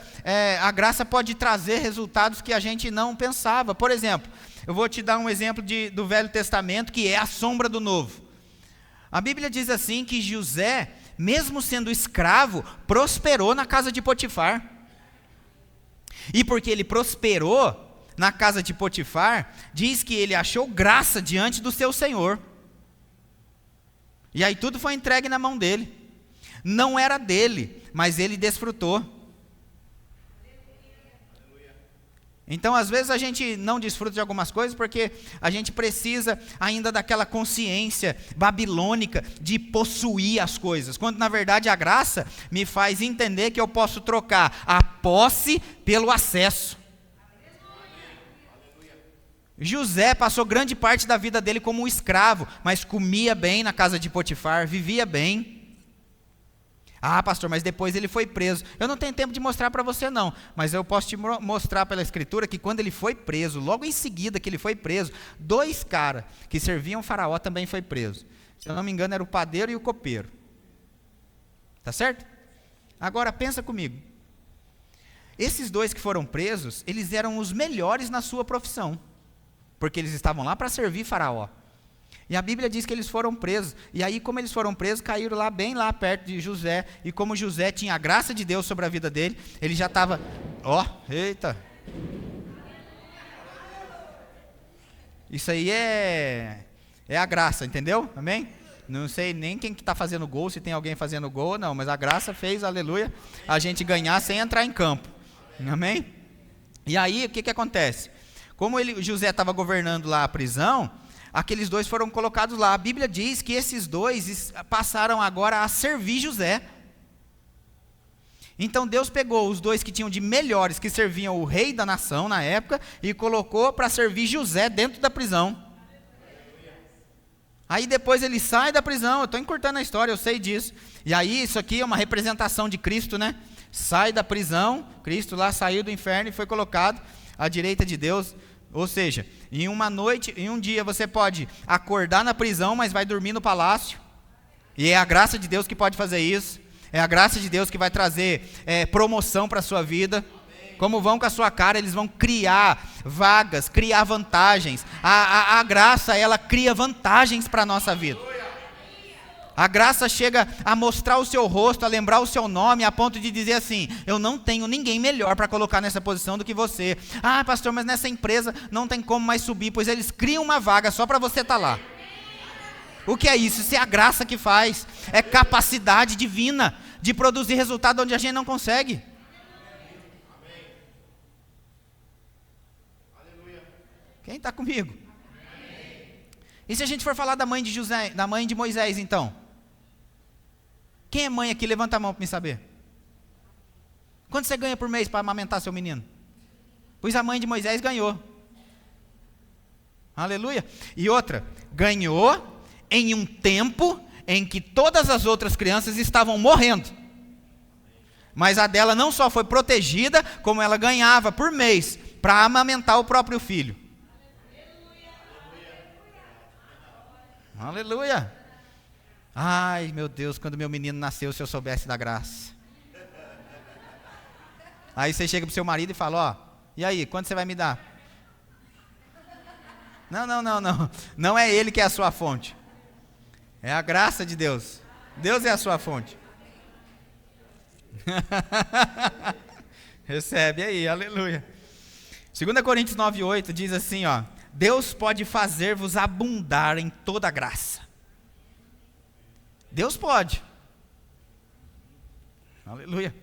a graça pode trazer resultados que a gente não pensava. Por exemplo, eu vou te dar um exemplo do Velho Testamento, que é a sombra do Novo. A Bíblia diz assim que José, mesmo sendo escravo, prosperou na casa de Potifar. E porque ele prosperou na casa de Potifar, diz que ele achou graça diante do seu senhor. E aí tudo foi entregue na mão dele. Não era dele, mas ele desfrutou. Então, às vezes a gente não desfruta de algumas coisas porque a gente precisa ainda daquela consciência babilônica de possuir as coisas. Quando, na verdade, a graça me faz entender que eu posso trocar a posse pelo acesso. José passou grande parte da vida dele como um escravo, mas comia bem na casa de Potifar, vivia bem. Ah, pastor, mas depois ele foi preso. Eu não tenho tempo de mostrar para você não, mas eu posso te mostrar pela escritura que quando ele foi preso, logo em seguida que ele foi preso, 2 caras que serviam o faraó também foi preso. Se eu não me engano era o padeiro e o copeiro. Tá certo? Agora pensa comigo. Esses 2 que foram presos, eles eram os melhores na sua profissão, porque eles estavam lá para servir faraó. E a Bíblia diz que eles foram presos. E aí, como eles foram presos, caíram lá, bem lá perto de José. E como José tinha a graça de Deus sobre a vida dele, ele já estava... eita! Isso aí é a graça, entendeu? Amém? Não sei nem quem que está fazendo gol, se tem alguém fazendo gol ou não. Mas a graça fez, aleluia, a gente ganhar sem entrar em campo. Amém? E aí, o que acontece? Como José estava governando lá a prisão... Aqueles 2 foram colocados lá. A Bíblia diz que esses 2 passaram agora a servir José. Então Deus pegou os 2 que tinham de melhores, que serviam o rei da nação na época, e colocou para servir José dentro da prisão. Aí depois ele sai da prisão. Eu estou encurtando a história, eu sei disso. E aí isso aqui é uma representação de Cristo, né? Sai da prisão, Cristo lá saiu do inferno e foi colocado à direita de Deus. Ou seja, em uma noite, em um dia você pode acordar na prisão, mas vai dormir no palácio. E é a graça de Deus que pode fazer isso. É a graça de Deus que vai trazer promoção para a sua vida. Como vão com a sua cara, eles vão criar vagas, criar vantagens. A graça, ela cria vantagens para a nossa vida. A graça chega a mostrar o seu rosto, a lembrar o seu nome, a ponto de dizer assim: eu não tenho ninguém melhor para colocar nessa posição do que você. Ah, pastor, mas nessa empresa não tem como mais subir, pois eles criam uma vaga só para você estar lá. O que é isso? Isso é a graça que faz. É capacidade divina de produzir resultado onde a gente não consegue. Quem está comigo? E se a gente for falar da mãe de José, da mãe de Moisés, então? Quem é mãe aqui? Levanta a mão para me saber. Quanto você ganha por mês para amamentar seu menino? Pois a mãe de Moisés ganhou. Aleluia. E outra, ganhou em um tempo em que todas as outras crianças estavam morrendo. Mas a dela não só foi protegida, como ela ganhava por mês para amamentar o próprio filho. Aleluia. Ai, meu Deus, quando meu menino nasceu, se eu soubesse da graça. Aí você chega pro seu marido e fala: e aí, quanto você vai me dar? Não. Não é ele que é a sua fonte. É a graça de Deus. Deus é a sua fonte. Recebe aí, aleluia. 2 Coríntios 9:8 diz assim, Deus pode fazer-vos abundar em toda graça. Deus pode. Aleluia.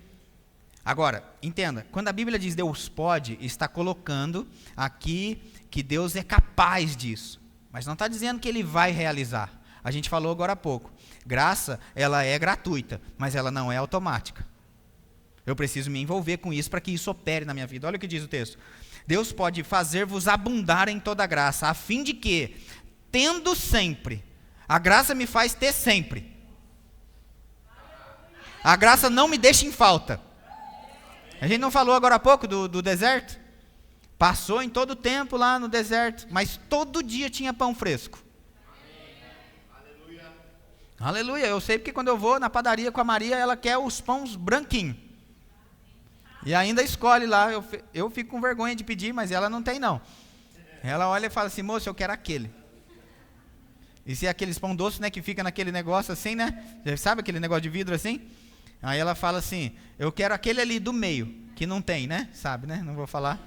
Agora, entenda, quando a Bíblia diz Deus pode, está colocando aqui que Deus é capaz disso. Mas não está dizendo que Ele vai realizar. A gente falou agora há pouco. Graça, ela é gratuita, mas ela não é automática. Eu preciso me envolver com isso para que isso opere na minha vida. Olha o que diz o texto. Deus pode fazer-vos abundar em toda graça, a fim de que, tendo sempre, a graça me faz ter sempre. A graça não me deixa em falta. A gente não falou agora há pouco do deserto? Passou em todo o tempo lá no deserto, mas todo dia tinha pão fresco. Aleluia. Aleluia, eu sei porque quando eu vou na padaria com a Maria, ela quer os pães branquinhos. E ainda escolhe lá, eu fico com vergonha de pedir, mas ela não tem não. Ela olha e fala assim, moço, eu quero aquele. E se é aqueles pão doce, né, que fica naquele negócio assim, né? Sabe aquele negócio de vidro assim? Aí ela fala assim, eu quero aquele ali do meio, que não tem, né? Sabe, né? Não vou falar.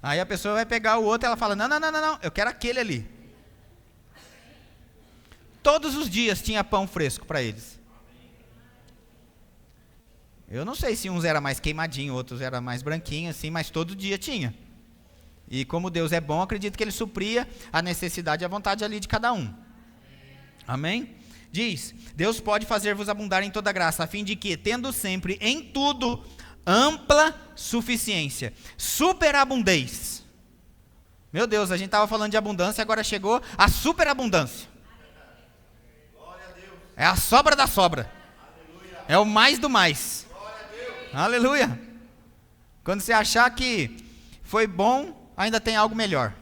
Aí a pessoa vai pegar o outro e ela fala, não, eu quero aquele ali. Todos os dias tinha pão fresco para eles. Eu não sei se uns era mais queimadinho, outros era mais branquinho, assim, mas todo dia tinha. E como Deus é bom, acredito que Ele supria a necessidade e a vontade ali de cada um. Amém? Diz, Deus pode fazer-vos abundar em toda graça, a fim de que, tendo sempre em tudo ampla suficiência, superabundez. Meu Deus, a gente estava falando de abundância, agora chegou a superabundância. É a sobra da sobra. É o mais do mais. Aleluia. Quando você achar que foi bom, ainda tem algo melhor.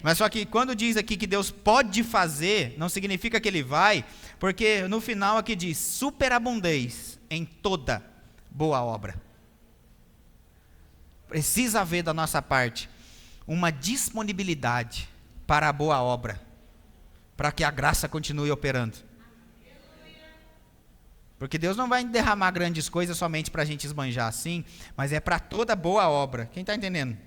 Mas só que quando diz aqui que Deus pode fazer, não significa que Ele vai, porque no final aqui diz, superabundez em toda boa obra. Precisa haver da nossa parte uma disponibilidade para a boa obra, para que a graça continue operando. Porque Deus não vai derramar grandes coisas somente para a gente esbanjar assim, mas é para toda boa obra. Quem está entendendo?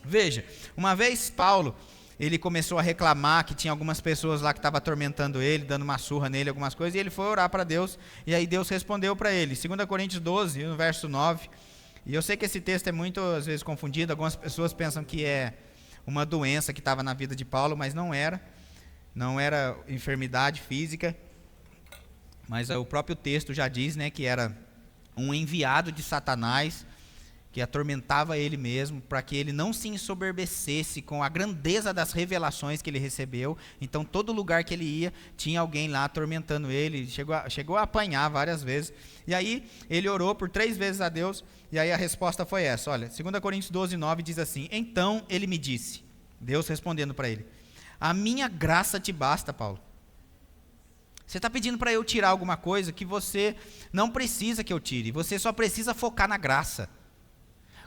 Veja, uma vez Paulo, ele começou a reclamar que tinha algumas pessoas lá que estavam atormentando ele, dando uma surra nele, algumas coisas, e ele foi orar para Deus, e aí Deus respondeu para ele. 2 Coríntios 12, no verso 9, e eu sei que esse texto é muito, às vezes, confundido, algumas pessoas pensam que é uma doença que estava na vida de Paulo, mas não era enfermidade física, mas o próprio texto já diz, né, que era um enviado de Satanás, que atormentava ele mesmo, para que ele não se ensoberbecesse com a grandeza das revelações que ele recebeu. Então, todo lugar que ele ia, tinha alguém lá atormentando ele, chegou a apanhar várias vezes. E aí, ele orou por 3 vezes a Deus, e aí a resposta foi essa. Olha, 2 Coríntios 12, 9 diz assim, então ele me disse, Deus respondendo para ele, a minha graça te basta, Paulo. Você está pedindo para eu tirar alguma coisa que você não precisa que eu tire, você só precisa focar na graça.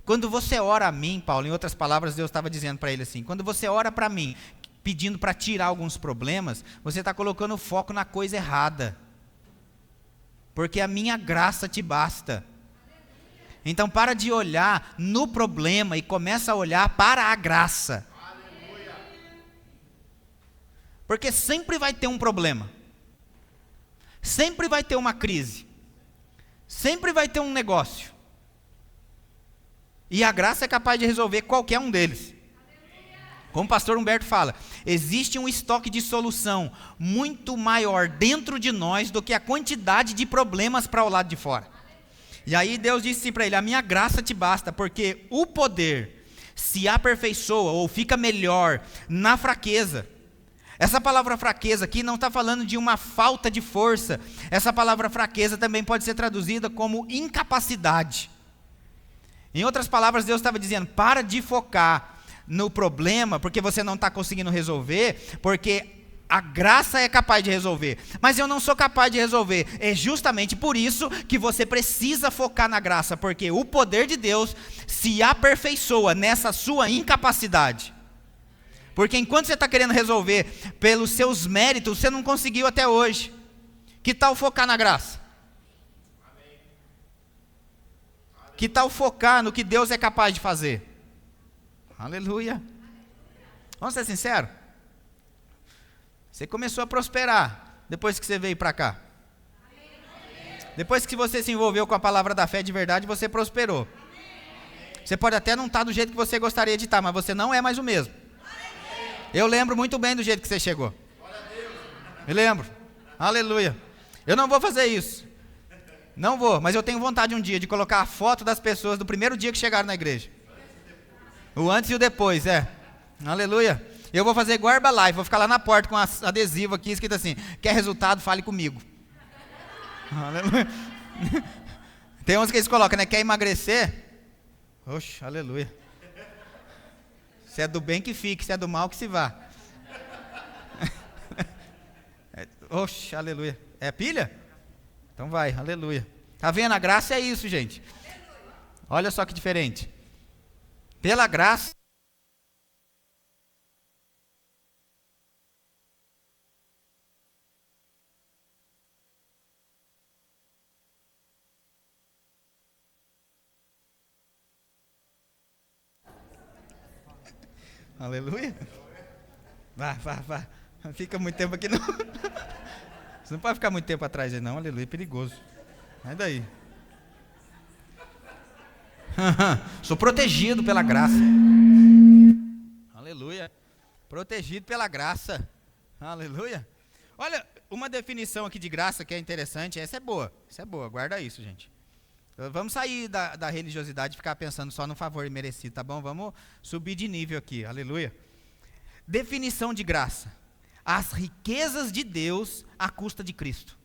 Quando você ora a mim, Paulo, em outras palavras, Deus estava dizendo para ele assim, quando você ora para mim, pedindo para tirar alguns problemas, você está colocando o foco na coisa errada. Porque a minha graça te basta. Então para de olhar no problema e começa a olhar para a graça. Porque sempre vai ter um problema. Sempre vai ter uma crise. Sempre vai ter um negócio. E a graça é capaz de resolver qualquer um deles. Como o pastor Humberto fala, existe um estoque de solução muito maior dentro de nós do que a quantidade de problemas para o lado de fora. E aí Deus disse para ele, a minha graça te basta, porque o poder se aperfeiçoa ou fica melhor na fraqueza. Essa palavra fraqueza aqui não está falando de uma falta de força. Essa palavra fraqueza também pode ser traduzida como incapacidade. Em outras palavras, Deus estava dizendo, para de focar no problema, porque você não está conseguindo resolver, porque a graça é capaz de resolver, mas eu não sou capaz de resolver. É justamente por isso que você precisa focar na graça, porque o poder de Deus se aperfeiçoa nessa sua incapacidade. Porque enquanto você está querendo resolver pelos seus méritos, você não conseguiu até hoje. Que tal focar na graça? Que tal focar no que Deus é capaz de fazer? Aleluia. Vamos ser sinceros? Você começou a prosperar depois que você veio para cá. Depois que você se envolveu com a palavra da fé de verdade, você prosperou. Você pode até não estar do jeito que você gostaria de estar, mas você não é mais o mesmo. Eu lembro muito bem do jeito que você chegou. Me lembro. Aleluia. Eu não vou fazer isso. Não vou, mas eu tenho vontade um dia de colocar a foto das pessoas do primeiro dia que chegaram na igreja. O antes e o depois, Aleluia. Eu vou fazer igual Herbalife, vou ficar lá na porta com adesivo aqui escrito assim: quer resultado, fale comigo. Aleluia. Tem uns que eles colocam, né? Quer emagrecer? Oxe, aleluia. Se é do bem que fique, se é do mal que se vá. Oxe, aleluia. É pilha? Então vai, aleluia. Tá vendo? A graça é isso, gente. Olha só que diferente. Pela graça. Aleluia. Vá. Não fica muito tempo aqui não. Você não pode ficar muito tempo atrás aí não, aleluia, é perigoso. Sai daí. Sou protegido pela graça. Aleluia. Protegido pela graça. Aleluia. Olha, uma definição aqui de graça que é interessante, essa é boa, guarda isso, gente. Vamos sair da religiosidade e ficar pensando só no favor imerecido, tá bom? Vamos subir de nível aqui, aleluia. Definição de graça: as riquezas de Deus à custa de Cristo.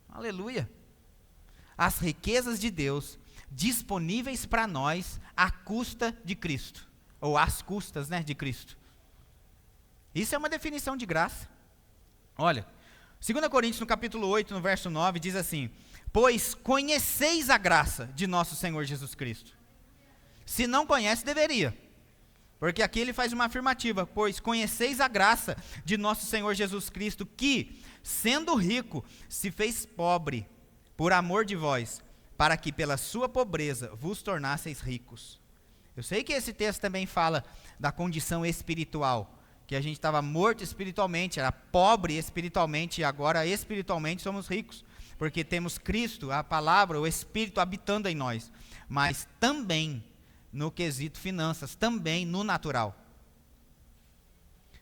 Aleluia. As riquezas de Deus disponíveis para nós à custa de Cristo, ou às custas, de Cristo. Isso é uma definição de graça. Olha, 2 Coríntios no capítulo 8, no verso 9, diz assim: pois conheceis a graça de nosso Senhor Jesus Cristo. Se não conhece, deveria. Porque aqui ele faz uma afirmativa: pois conheceis a graça de nosso Senhor Jesus Cristo, que, sendo rico, se fez pobre, por amor de vós, para que pela sua pobreza vos tornasseis ricos. Eu sei que esse texto também fala da condição espiritual, que a gente estava morto espiritualmente, era pobre espiritualmente, e agora espiritualmente somos ricos, porque temos Cristo, a palavra, o Espírito habitando em nós, mas também no quesito finanças, também no natural.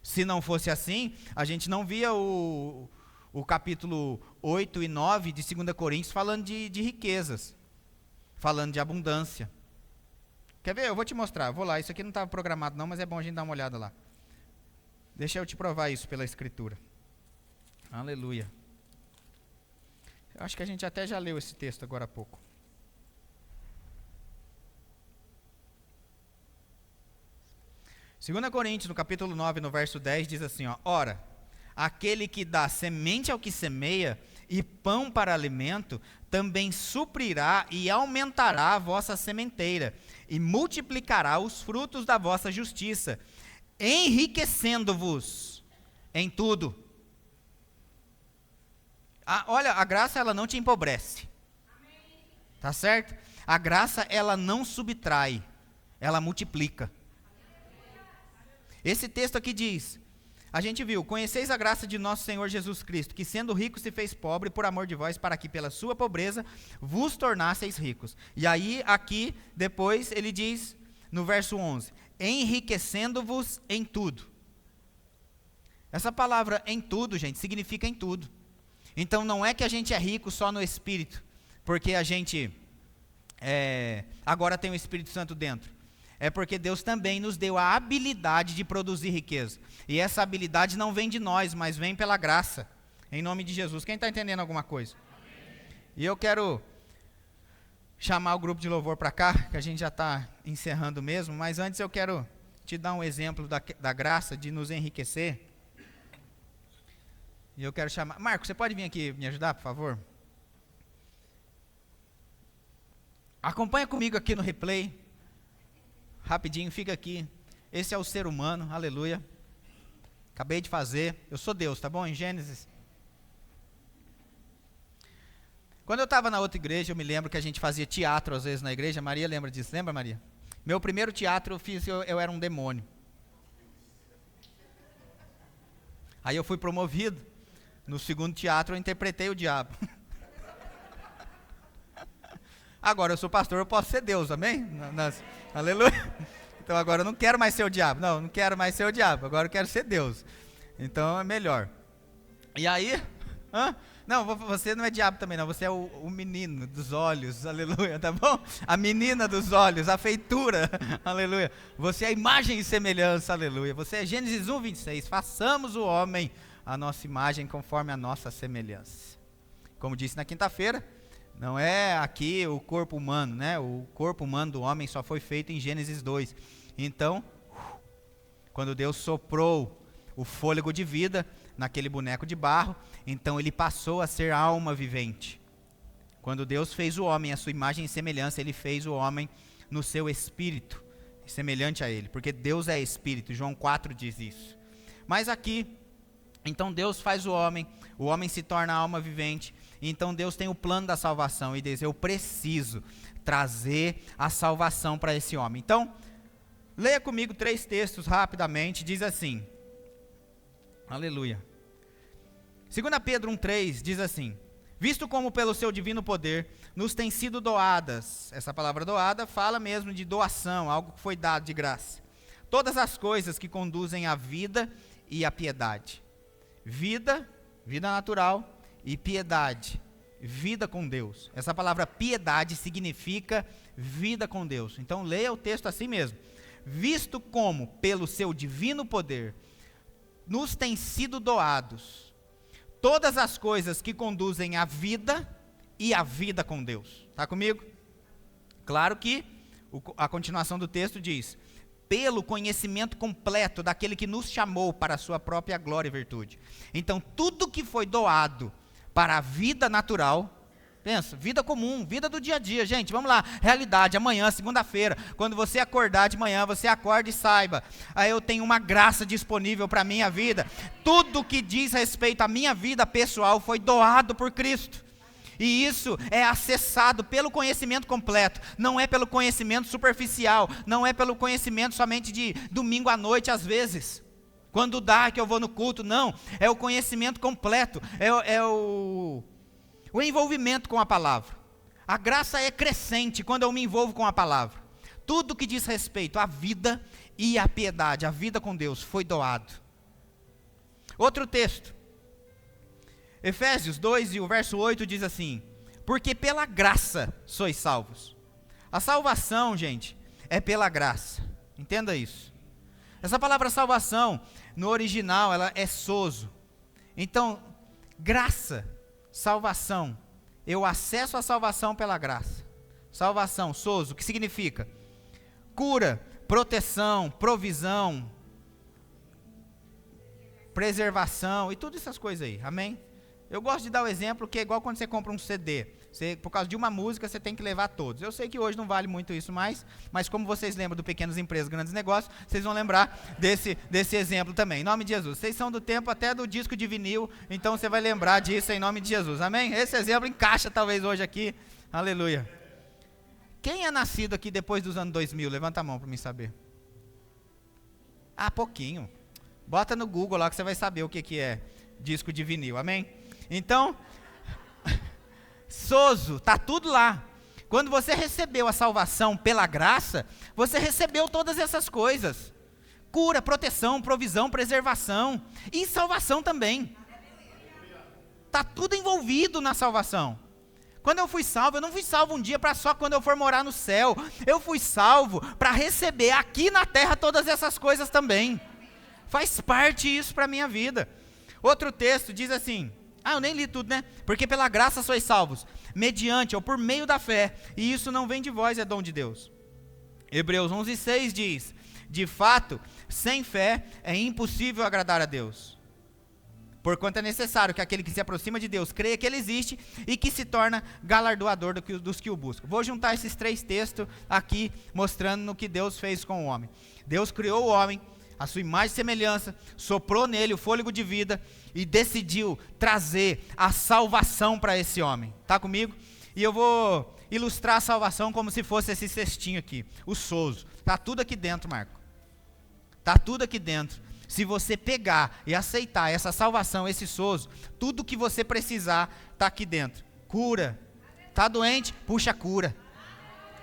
Se não fosse assim, a gente não via o capítulo 8 e 9 de 2 Coríntios falando de riquezas, falando de abundância. Quer ver? Eu vou te mostrar, vou lá, isso aqui não estava programado não, mas é bom a gente dar uma olhada lá. Deixa eu te provar isso pela Escritura. Aleluia. Eu acho que a gente até já leu esse texto agora há pouco. Segunda Coríntios, no capítulo 9, no verso 10, diz assim, ora, aquele que dá semente ao que semeia e pão para alimento, também suprirá e aumentará a vossa sementeira, e multiplicará os frutos da vossa justiça, enriquecendo-vos em tudo. Olha, a graça ela não te empobrece. Tá certo? A graça ela não subtrai, ela multiplica. Esse texto aqui diz, a gente viu, conheceis a graça de nosso Senhor Jesus Cristo, que sendo rico se fez pobre por amor de vós, para que pela sua pobreza vos tornasseis ricos. E aí aqui depois ele diz no verso 11, enriquecendo-vos em tudo. Essa palavra em tudo, gente, significa em tudo. Então não é que a gente é rico só no Espírito, porque a gente agora tem o Espírito Santo dentro. É porque Deus também nos deu a habilidade de produzir riqueza. E essa habilidade não vem de nós, mas vem pela graça. Em nome de Jesus. Quem está entendendo alguma coisa? E eu quero chamar o grupo de louvor para cá, que a gente já está encerrando mesmo. Mas antes eu quero te dar um exemplo da graça de nos enriquecer. E eu quero chamar... Marco, você pode vir aqui me ajudar, por favor? Acompanha comigo aqui no replay. Rapidinho, fica aqui. Esse é o ser humano, aleluia. Acabei de fazer. Eu sou Deus, tá bom? Em Gênesis. Quando eu estava na outra igreja, eu me lembro que a gente fazia teatro às vezes na igreja. Maria lembra disso, lembra, Maria? Meu primeiro teatro eu fiz, eu era um demônio. Aí eu fui promovido. No segundo teatro eu interpretei o diabo. Agora eu sou pastor, eu posso ser Deus, amém? Aleluia. Então agora eu não quero mais ser o diabo. Não quero mais ser o diabo, agora eu quero ser Deus. Então é melhor. E aí, não, você não é diabo também não, você é o menino dos olhos, aleluia, tá bom? A menina dos olhos, a feitura, aleluia. Você é a imagem e semelhança, aleluia. Você é Gênesis 1:26, façamos o homem a nossa imagem conforme a nossa semelhança. Como disse na quinta-feira, não é aqui o corpo humano, né? O corpo humano do homem só foi feito em Gênesis 2. Então, quando Deus soprou o fôlego de vida naquele boneco de barro, então ele passou a ser alma vivente. Quando Deus fez o homem à sua imagem e semelhança, ele fez o homem no seu espírito, semelhante a ele, porque Deus é espírito, João 4 diz isso. Mas aqui, então Deus faz o homem se torna alma vivente, então Deus tem o plano da salvação e diz, eu preciso trazer a salvação para esse homem. Então, leia comigo 3 textos rapidamente, diz assim, aleluia. 2 Pedro 1:3 diz assim, visto como pelo seu divino poder nos têm sido doadas, essa palavra doada fala mesmo de doação, algo que foi dado de graça, todas as coisas que conduzem à vida e à piedade. Vida natural e piedade, vida com Deus. Essa palavra piedade significa vida com Deus. Então leia o texto assim mesmo, visto como pelo seu divino poder nos têm sido doados todas as coisas que conduzem à vida e à vida com Deus. Está comigo? Claro que a continuação do texto diz, pelo conhecimento completo daquele que nos chamou para a sua própria glória e virtude. Então tudo que foi doado para a vida natural, pensa, vida comum, vida do dia a dia, gente, vamos lá, realidade, amanhã, segunda-feira, quando você acordar de manhã, você acorda e saiba, aí eu tenho uma graça disponível para a minha vida, tudo que diz respeito à minha vida pessoal foi doado por Cristo, e isso é acessado pelo conhecimento completo, não é pelo conhecimento superficial, não é pelo conhecimento somente de domingo à noite às vezes, quando dá que eu vou no culto, não, é o conhecimento completo, é o envolvimento com a palavra. A graça é crescente quando eu me envolvo com a palavra. Tudo que diz respeito à vida e à piedade, a vida com Deus, foi doado. Outro texto, Efésios 2 e o verso 8 diz assim, porque pela graça sois salvos. A salvação, gente, é pela graça, entenda isso. Essa palavra salvação, no original, ela é sozo. Então, graça, salvação, eu acesso a salvação pela graça. Salvação, sozo, o que significa? Cura, proteção, provisão, preservação e todas essas coisas aí, amém? Eu gosto de dar o exemplo que é igual quando você compra um CD, por causa de uma música você tem que levar todos. Eu sei que hoje não vale muito isso mais, mas como vocês lembram do Pequenas Empresas, Grandes Negócios, vocês vão lembrar desse exemplo também, em nome de Jesus. Vocês são do tempo até do disco de vinil, então você vai lembrar disso em nome de Jesus, amém? Esse exemplo encaixa talvez hoje aqui, aleluia. Quem é nascido aqui depois dos anos 2000? Levanta a mão para mim saber. Ah, pouquinho. Bota no Google lá que você vai saber o que é disco de vinil, amém? Então, sozo, está tudo lá. Quando você recebeu a salvação pela graça, você recebeu todas essas coisas. Cura, proteção, provisão, preservação e salvação também. Está tudo envolvido na salvação. Quando eu fui salvo, eu não fui salvo um dia para só quando eu for morar no céu. Eu fui salvo para receber aqui na terra todas essas coisas também. Faz parte isso para a minha vida. Outro texto diz assim, eu nem li tudo, né? Porque pela graça sois salvos, mediante ou por meio da fé, e isso não vem de vós, é dom de Deus. Hebreus 11:6 diz, de fato, sem fé é impossível agradar a Deus. Porquanto é necessário que aquele que se aproxima de Deus creia que Ele existe e que se torna galardoador dos que o buscam. Vou juntar esses 3 textos aqui, mostrando no que Deus fez com o homem. Deus criou o homem, a sua imagem e semelhança, soprou nele o fôlego de vida e decidiu trazer a salvação para esse homem. Está comigo? E eu vou ilustrar a salvação como se fosse esse cestinho aqui, o sozo. Está tudo aqui dentro, Marco. Está tudo aqui dentro. Se você pegar e aceitar essa salvação, esse sozo, tudo que você precisar está aqui dentro. Cura. Está doente? Puxa a cura.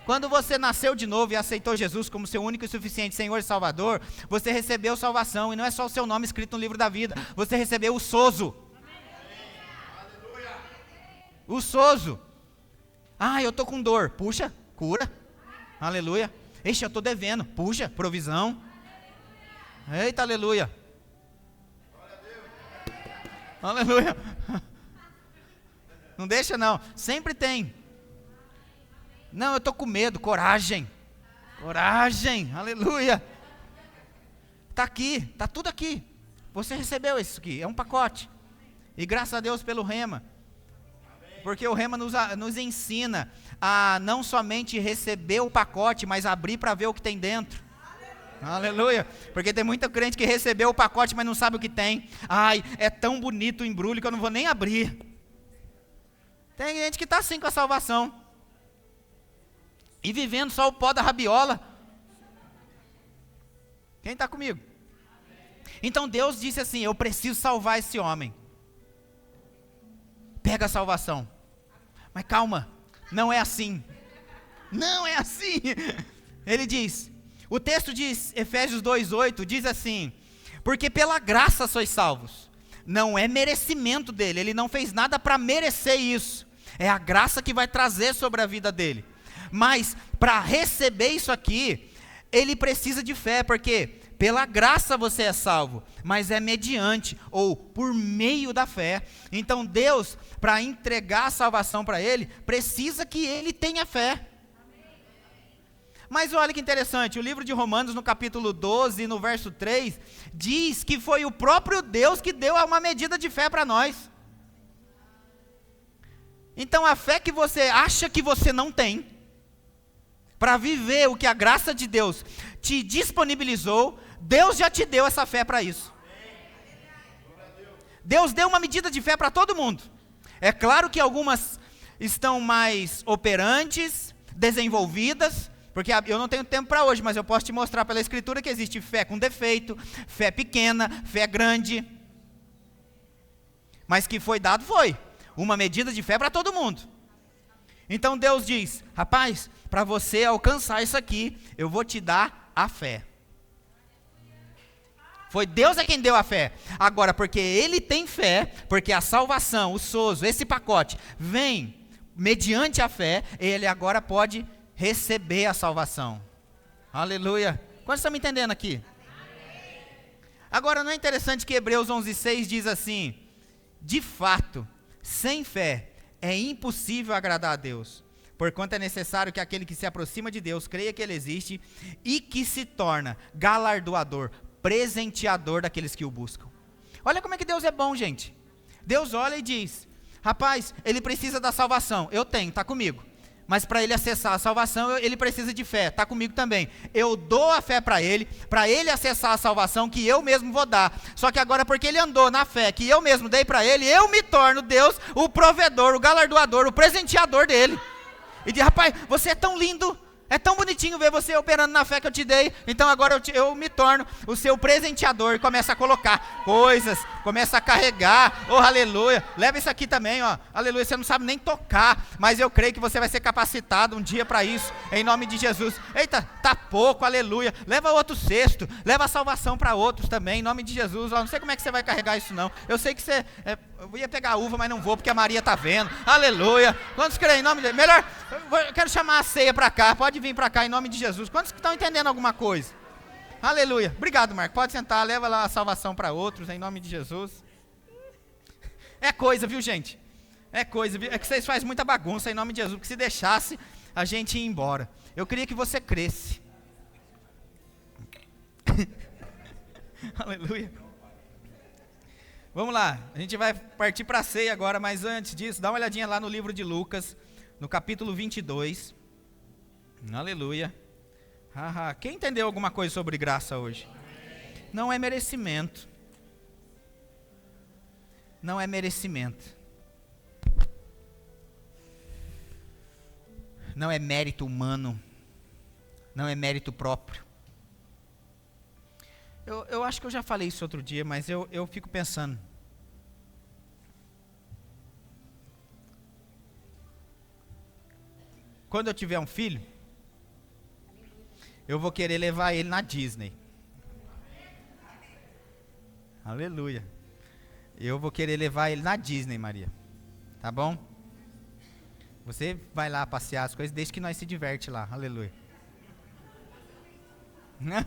Quando você nasceu de novo e aceitou Jesus como seu único e suficiente Senhor e Salvador, você recebeu salvação, e não é só o seu nome escrito no livro da vida, você recebeu o sozo. O sozo. Ah, eu estou com dor. Puxa, cura. Aleluia. Ixi, eu estou devendo. Puxa, provisão. Eita, aleluia. Aleluia. Não deixa não. Sempre tem. Não, eu estou com medo. Coragem. Coragem. Aleluia. Está aqui. Está tudo aqui. Você recebeu isso aqui. É um pacote. E graças a Deus pelo Rema. Porque o Rema nos ensina a não somente receber o pacote, mas abrir para ver o que tem dentro. Aleluia. Porque tem muita crente que recebeu o pacote, mas não sabe o que tem. Ai, é tão bonito o embrulho que eu não vou nem abrir. Tem gente que está assim com a salvação. E vivendo só o pó da rabiola. Quem está comigo? Então Deus disse assim, eu preciso salvar esse homem. Pega a salvação. Mas calma, não é assim. Não é assim. Ele diz, o texto de Efésios 2:8 diz assim, porque pela graça sois salvos. Não é merecimento dele, ele não fez nada para merecer isso. É a graça que vai trazer sobre a vida dele. Mas para receber isso aqui, ele precisa de fé, porque pela graça você é salvo, mas é mediante ou por meio da fé. Então Deus, para entregar a salvação para ele, precisa que ele tenha fé. Mas olha que interessante, o livro de Romanos no capítulo 12, no verso 3, diz que foi o próprio Deus que deu uma medida de fé para nós. Então a fé que você acha que você não tem, para viver o que a graça de Deus te disponibilizou, Deus já te deu essa fé para isso. Deus deu uma medida de fé para todo mundo. É claro que algumas estão mais operantes, desenvolvidas, porque eu não tenho tempo para hoje, mas eu posso te mostrar pela Escritura que existe fé com defeito, fé pequena, fé grande. Mas que foi dado foi uma medida de fé para todo mundo. Então Deus diz, rapaz, para você alcançar isso aqui, eu vou te dar a fé. Foi Deus é quem deu a fé. Agora, porque ele tem fé, porque a salvação, o sozo, esse pacote, vem mediante a fé, ele agora pode receber a salvação. Aleluia. Quantos estão me entendendo aqui? Agora, não é interessante que Hebreus 11:6 diz assim, de fato, sem fé é impossível agradar a Deus, porquanto é necessário que aquele que se aproxima de Deus creia que ele existe e que se torna galardoador, presenteador daqueles que o buscam. Olha como é que Deus é bom, gente. Deus olha e diz, rapaz, ele precisa da salvação, eu tenho, está comigo. Mas para ele acessar a salvação, ele precisa de fé, está comigo também. Eu dou a fé para ele acessar a salvação que eu mesmo vou dar. Só que agora, porque ele andou na fé que eu mesmo dei para ele, eu me torno Deus, o provedor, o galardoador, o presenteador dele. E diz, rapaz, você é tão lindo, é tão bonitinho ver você operando na fé que eu te dei, então agora eu me torno o seu presenteador, e começa a colocar coisas, começa a carregar, oh aleluia, leva isso aqui também, ó, aleluia, você não sabe nem tocar, mas eu creio que você vai ser capacitado um dia para isso, em nome de Jesus. Eita, tá pouco, aleluia, leva outro cesto, leva a salvação para outros também, em nome de Jesus. Ó, não sei como é que você vai carregar isso não, eu sei que você, eu ia pegar a uva, mas não vou, porque a Maria tá vendo, aleluia. Quantos creem em nome de Jesus? Melhor, eu quero chamar a ceia para cá, pode vir para cá em nome de Jesus. Quantos que estão entendendo alguma coisa? Aleluia. Obrigado, Marco. Pode sentar, leva lá a salvação para outros em nome de Jesus. É coisa, viu, gente? É coisa, viu? É que vocês fazem muita bagunça em nome de Jesus, porque se deixasse, a gente ia embora. Eu queria que você cresce. Aleluia. Vamos lá, a gente vai partir para a ceia agora, mas antes disso, dá uma olhadinha lá no livro de Lucas, no capítulo 22. Aleluia. Quem entendeu alguma coisa sobre graça hoje? Não é merecimento. Não é merecimento. Não é mérito humano. Não é mérito próprio. Eu acho que eu já falei isso outro dia, mas eu fico pensando. Quando eu tiver um filho, eu vou querer levar ele na Disney. Aleluia. Eu vou querer levar ele na Disney, Maria. Tá bom? Você vai lá passear as coisas, desde que nós se diverte lá. Aleluia. Né?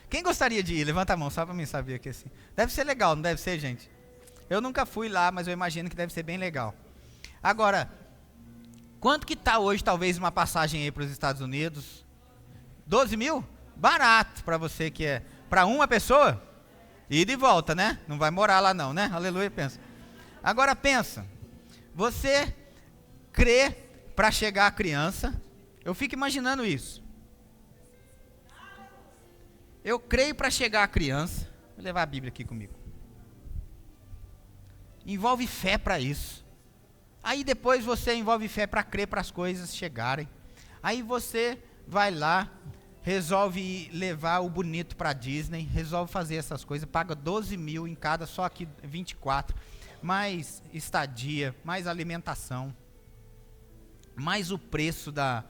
Quem gostaria de ir? Levanta a mão, só para mim saber aqui assim. Deve ser legal, não deve ser, gente? Eu nunca fui lá, mas eu imagino que deve ser bem legal. Agora, quanto que está hoje, talvez, uma passagem aí para os Estados Unidos? 12 mil? Barato para você que é. Para uma pessoa? Ida e volta, né? Não vai morar lá não, né? Aleluia, pensa. Agora pensa, você crê para chegar a criança? Eu fico imaginando isso. Eu creio para chegar a criança. Vou levar a Bíblia aqui comigo. Envolve fé para isso. Aí depois você envolve fé para crer para as coisas chegarem. Aí você vai lá, resolve levar o bonito para Disney, resolve fazer essas coisas, paga 12 mil em cada, só aqui 24, mais estadia, mais alimentação, mais o preço da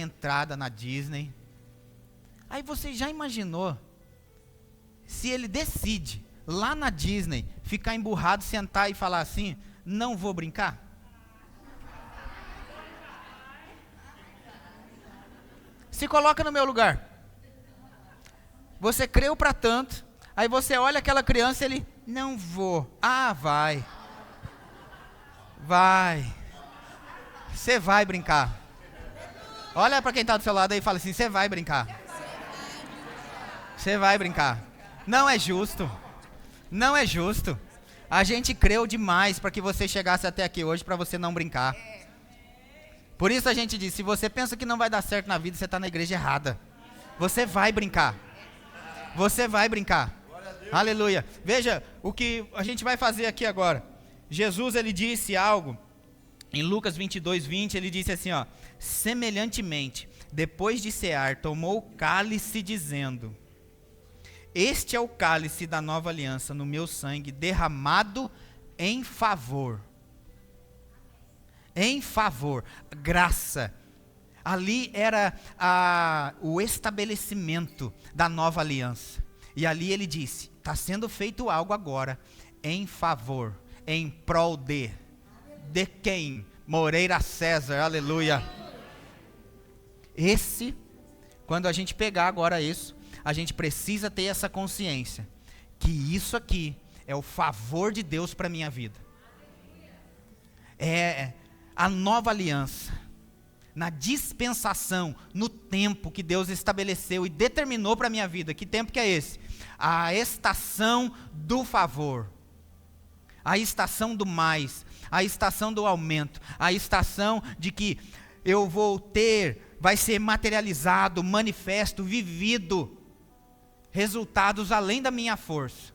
entrada na Disney. Aí você já imaginou, se ele decide, lá na Disney, ficar emburrado, sentar e falar assim, não vou brincar? Se coloca no meu lugar. Você creu para tanto, aí você olha aquela criança e ele, não vou. Ah, vai. Vai. Você vai brincar. Olha para quem está do seu lado aí e fala assim, você vai brincar. Você vai brincar. Não é justo. Não é justo. A gente creu demais para que você chegasse até aqui hoje para você não brincar. Por isso a gente diz, se você pensa que não vai dar certo na vida, você está na igreja errada. Você vai brincar. Você vai brincar. Aleluia. Veja o que a gente vai fazer aqui agora. Jesus, ele disse algo, em Lucas 22, 20, ele disse assim, ó, semelhantemente, depois de cear, tomou o cálice dizendo, este é o cálice da nova aliança no meu sangue, derramado em favor. Em favor, graça. Ali era o estabelecimento da nova aliança. E ali ele disse, está sendo feito algo agora, em favor, em prol de quem? Moreira César, aleluia. Quando a gente pegar agora isso, a gente precisa ter essa consciência, que isso aqui é o favor de Deus para a minha vida. É a nova aliança, na dispensação, no tempo que Deus estabeleceu e determinou para a minha vida. Que tempo que é esse? A estação do favor, a estação do mais, a estação do aumento, a estação de que eu vou ter, vai ser materializado, manifesto, vivido, resultados além da minha força.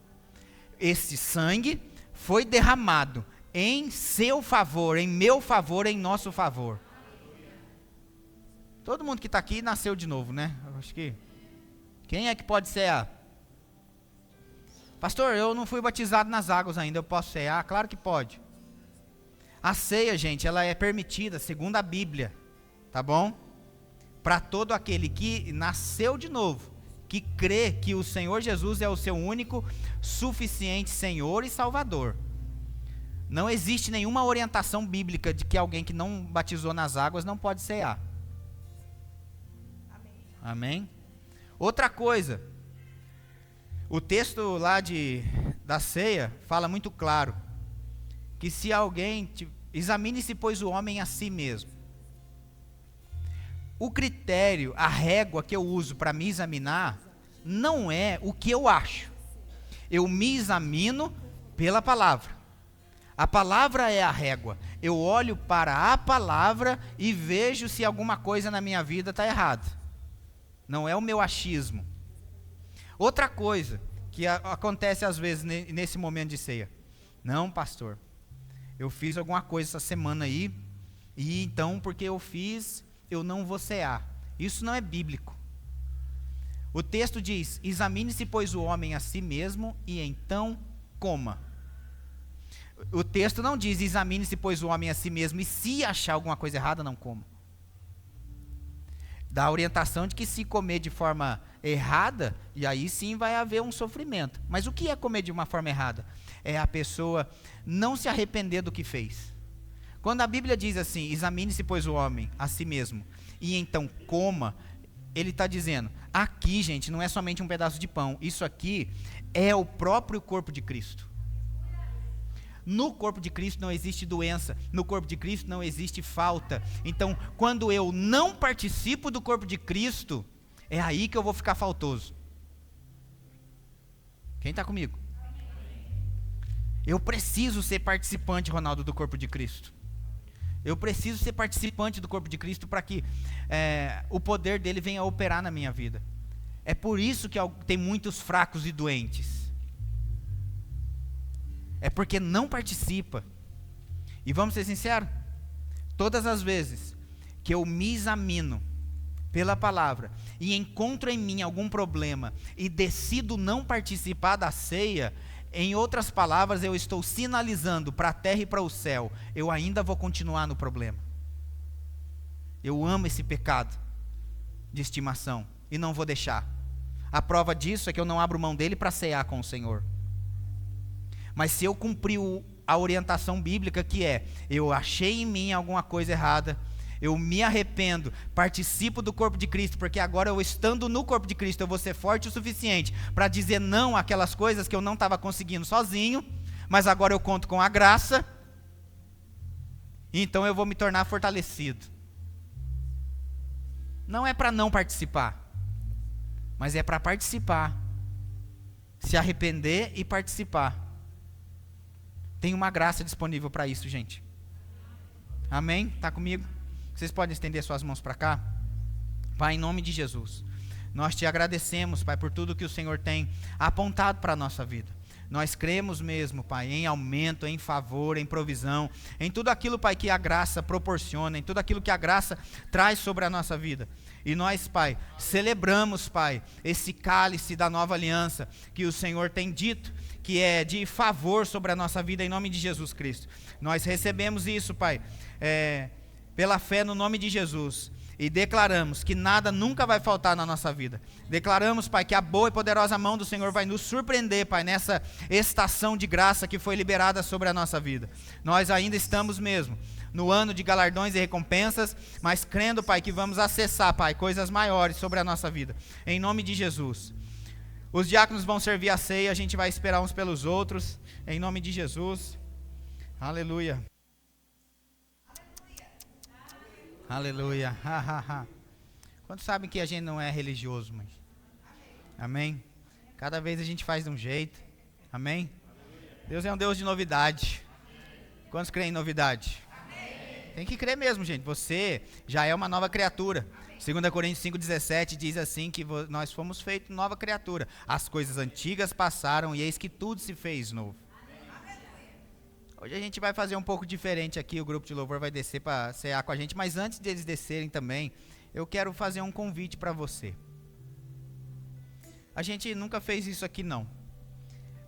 Esse sangue foi derramado em seu favor, em meu favor, em nosso favor. Todo mundo que está aqui nasceu de novo, né? Eu acho que... Quem é que pode cear? Pastor, eu não fui batizado nas águas ainda, eu posso cear? Claro que pode. A ceia, gente, ela é permitida, segundo a Bíblia, tá bom? Para todo aquele que nasceu de novo, que crê que o Senhor Jesus é o seu único, suficiente Senhor e Salvador. Não existe nenhuma orientação bíblica de que alguém que não batizou nas águas não pode cear. Amém? Outra coisa, o texto lá da ceia fala muito claro, que se alguém, examine-se pois o homem a si mesmo. O critério, a régua que eu uso para me examinar, não é o que eu acho. Eu me examino pela palavra. A palavra é a régua. Eu olho para a palavra e vejo se alguma coisa na minha vida está errada. Não é o meu achismo. Outra coisa que acontece às vezes nesse momento de ceia. Não, pastor, eu fiz alguma coisa essa semana aí, e então porque eu fiz, eu não vou cear. Isso não é bíblico. O texto diz, examine-se pois o homem a si mesmo, e então coma. O texto não diz, examine-se pois o homem a si mesmo, e se achar alguma coisa errada, não coma. Dá a orientação de que se comer de forma errada, e aí sim vai haver um sofrimento. Mas o que é comer de uma forma errada? É a pessoa não se arrepender do que fez. Quando a Bíblia diz assim, examine-se pois o homem a si mesmo, e então coma, ele está dizendo, aqui gente, não é somente um pedaço de pão, isso aqui é o próprio corpo de Cristo. No corpo de Cristo não existe doença, no corpo de Cristo não existe falta. Então, quando eu não participo do corpo de Cristo, é aí que eu vou ficar faltoso. Quem está comigo? Eu preciso ser participante, Ronaldo, do corpo de Cristo. Eu preciso ser participante do corpo de Cristo para que o poder dele venha a operar na minha vida. É por isso que tem muitos fracos e doentes. É porque não participa. E vamos ser sinceros, todas as vezes que eu me examino pela palavra e encontro em mim algum problema e decido não participar da ceia, em outras palavras, eu estou sinalizando para a terra e para o céu, eu ainda vou continuar no problema. Eu amo esse pecado de estimação e não vou deixar. A prova disso é que eu não abro mão dele para cear com o Senhor. Mas se eu cumprir a orientação bíblica, que é, eu achei em mim alguma coisa errada, eu me arrependo, participo do corpo de Cristo, porque agora eu estando no corpo de Cristo, eu vou ser forte o suficiente para dizer não àquelas coisas que eu não estava conseguindo sozinho, mas agora eu conto com a graça, então eu vou me tornar fortalecido. Não é para não participar, mas é para participar, se arrepender e participar. Tem uma graça disponível para isso, gente. Amém? Está comigo? Vocês podem estender suas mãos para cá? Pai, em nome de Jesus, nós te agradecemos, Pai, por tudo que o Senhor tem apontado para a nossa vida. Nós cremos mesmo, Pai, em aumento, em favor, em provisão, em tudo aquilo, Pai, que a graça proporciona, em tudo aquilo que a graça traz sobre a nossa vida. E nós, Pai, celebramos, Pai, esse cálice da nova aliança que o Senhor tem dito, que é de favor sobre a nossa vida, em nome de Jesus Cristo. Nós recebemos isso, Pai, pela fé no nome de Jesus, e declaramos que nada nunca vai faltar na nossa vida. Declaramos, Pai, que a boa e poderosa mão do Senhor vai nos surpreender, Pai, nessa estação de graça que foi liberada sobre a nossa vida. Nós ainda estamos mesmo no ano de galardões e recompensas, mas crendo, Pai, que vamos acessar, Pai, coisas maiores sobre a nossa vida, em nome de Jesus. Os diáconos vão servir a ceia, a gente vai esperar uns pelos outros, em nome de Jesus. Aleluia. Aleluia. Quantos sabem que a gente não é religioso, mas... Amém? Cada vez a gente faz de um jeito. Amém? Deus é um Deus de novidade. Quantos creem em novidade? Tem que crer mesmo, gente. Você já é uma nova criatura. 2 Coríntios 5,17 diz assim que nós fomos feitos nova criatura. As coisas antigas passaram e eis que tudo se fez novo. Hoje a gente vai fazer um pouco diferente aqui, o grupo de louvor vai descer para cear com a gente, mas antes deles descerem também, eu quero fazer um convite para você. A gente nunca fez isso aqui não,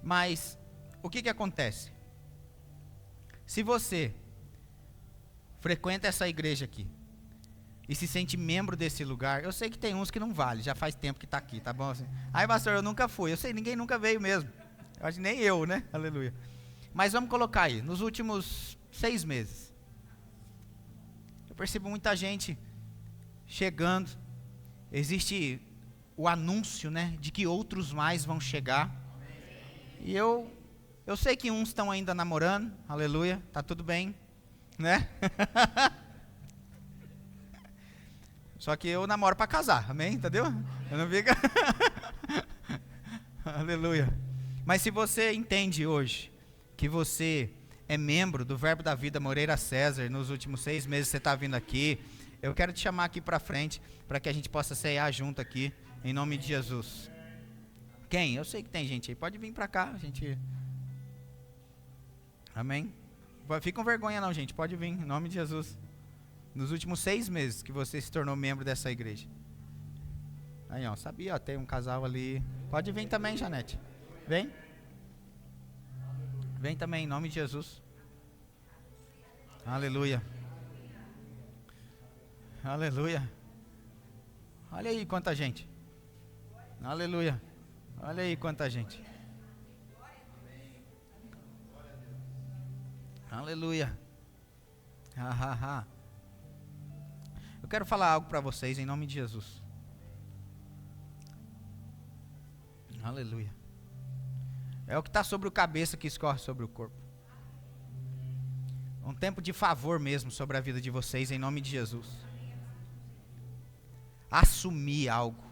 mas o que acontece? Se você frequenta essa igreja aqui e se sente membro desse lugar, eu sei que tem uns que não vale, já faz tempo que está aqui, tá bom? Aí, pastor, eu nunca fui, eu sei, ninguém nunca veio mesmo, eu acho que nem eu, né? Aleluia. Mas vamos colocar aí, nos últimos 6 meses, eu percebo muita gente chegando, existe o anúncio, né, de que outros mais vão chegar, e eu sei que uns estão ainda namorando, aleluia, tá tudo bem, né? Só que eu namoro para casar, amém, entendeu? Eu não fico... aleluia. Mas se você entende hoje, que você é membro do Verbo da Vida Moreira César, nos últimos 6 meses você está vindo aqui, eu quero te chamar aqui para frente, para que a gente possa ceiar junto aqui, em nome de Jesus. Quem? Eu sei que tem gente aí, pode vir para cá, a gente... Amém? Fica com vergonha não, gente, pode vir, em nome de Jesus. Nos últimos 6 meses que você se tornou membro dessa igreja. Aí, ó, sabia, ó, tem um casal ali. Pode vir também, Janete. Vem. Vem também, em nome de Jesus. Aleluia. Aleluia. Olha aí quanta gente. Aleluia. Olha aí quanta gente. Aleluia. Eu quero falar algo para vocês em nome de Jesus. Aleluia. É o que está sobre o cabeça que escorre sobre o corpo. Um tempo de favor mesmo sobre a vida de vocês em nome de Jesus. Assumir algo.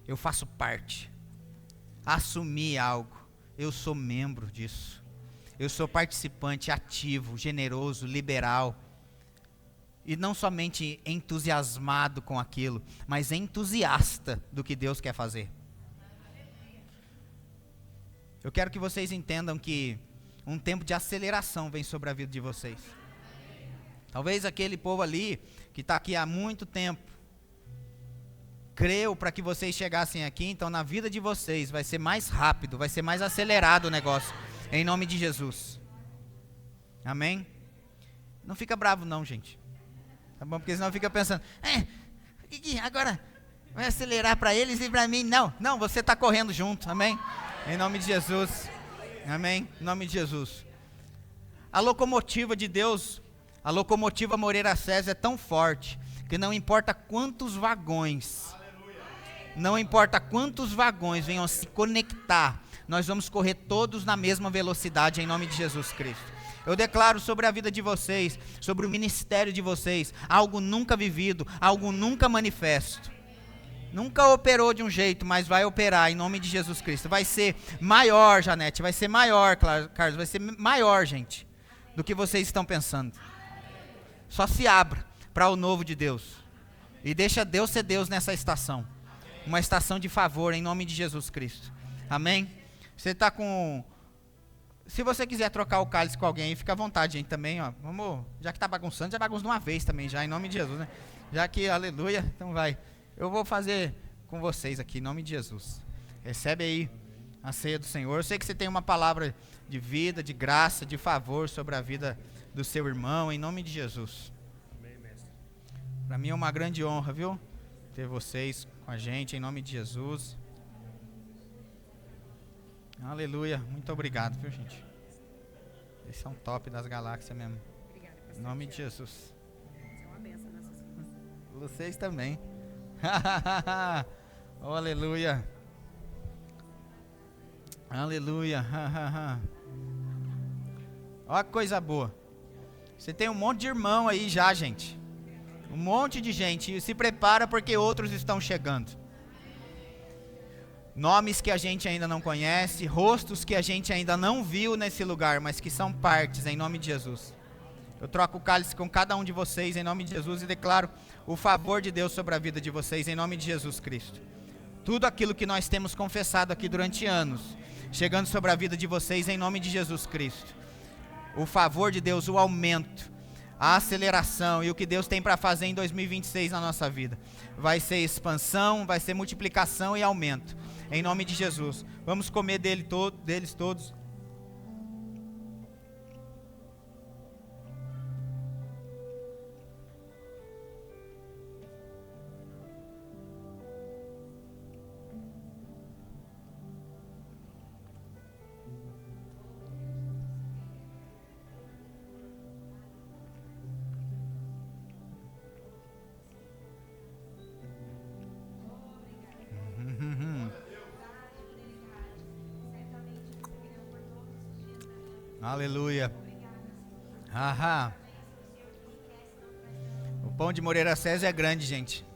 Eu faço parte. Assumir algo. Eu sou membro disso. Eu sou participante ativo, generoso, liberal. E não somente entusiasmado com aquilo, mas entusiasta do que Deus quer fazer. Eu quero que vocês entendam que um tempo de aceleração vem sobre a vida de vocês. Talvez aquele povo ali, que está aqui há muito tempo, creu para que vocês chegassem aqui, então na vida de vocês vai ser mais rápido, vai ser mais acelerado o negócio, em nome de Jesus. Amém? Não fica bravo não, gente. Tá bom? Porque senão fica pensando, agora vai acelerar para eles e para mim. Não, você está correndo junto, amém? Em nome de Jesus, amém? Em nome de Jesus. A locomotiva de Deus, a locomotiva Moreira César é tão forte, que não importa quantos vagões, não importa quantos vagões venham se conectar, nós vamos correr todos na mesma velocidade em nome de Jesus Cristo. Eu declaro sobre a vida de vocês, sobre o ministério de vocês, algo nunca vivido, algo nunca manifesto. Nunca operou de um jeito, mas vai operar em nome de Jesus Cristo. Vai ser maior, Janete, vai ser maior, Carlos, vai ser maior, gente, do que vocês estão pensando. Só se abra para o novo de Deus. E deixa Deus ser Deus nessa estação. Uma estação de favor em nome de Jesus Cristo. Amém? Você está com... Se você quiser trocar o cálice com alguém, fica à vontade, gente, também, ó. Vamos, já que está bagunçando, já bagunça de uma vez também, já, em nome de Jesus, né? Já que, aleluia, então vai. Eu vou fazer com vocês aqui, em nome de Jesus. Recebe aí a ceia do Senhor. Eu sei que você tem uma palavra de vida, de graça, de favor sobre a vida do seu irmão, em nome de Jesus. Amém, mestre. Para mim é uma grande honra, viu? Ter vocês com a gente, em nome de Jesus. Aleluia. Muito obrigado, viu, gente? Eles são top das galáxias mesmo. Obrigada, em nome de Jesus. Você é uma benção nessas coisas. Vocês também. Oh, aleluia. Aleluia. Olha que coisa boa. Você tem um monte de irmão aí já, gente. Um monte de gente. E se prepara porque outros estão chegando. Nomes que a gente ainda não conhece, rostos que a gente ainda não viu nesse lugar, mas que são partes, em nome de Jesus. Eu troco o cálice com cada um de vocês, em nome de Jesus, e declaro o favor de Deus sobre a vida de vocês, em nome de Jesus Cristo. Tudo aquilo que nós temos confessado aqui durante anos, chegando sobre a vida de vocês, em nome de Jesus Cristo. O favor de Deus, o aumento, a aceleração e o que Deus tem para fazer em 2026 na nossa vida. Vai ser expansão, vai ser multiplicação e aumento. Em nome de Jesus. Vamos comer deles todos. Aleluia. Aham. O pão de Moreira César é grande, gente.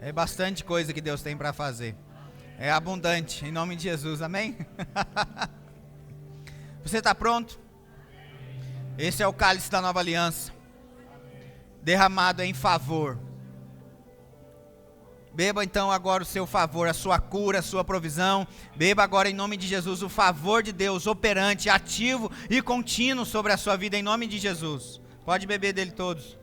É bastante coisa que Deus tem para fazer. É abundante, em nome de Jesus, amém? Você está pronto? Esse é o cálice da nova aliança, derramado em favor. Beba então agora o seu favor, a sua cura, a sua provisão. Beba agora em nome de Jesus o favor de Deus operante, ativo e contínuo sobre a sua vida em nome de Jesus. Pode beber dele todos.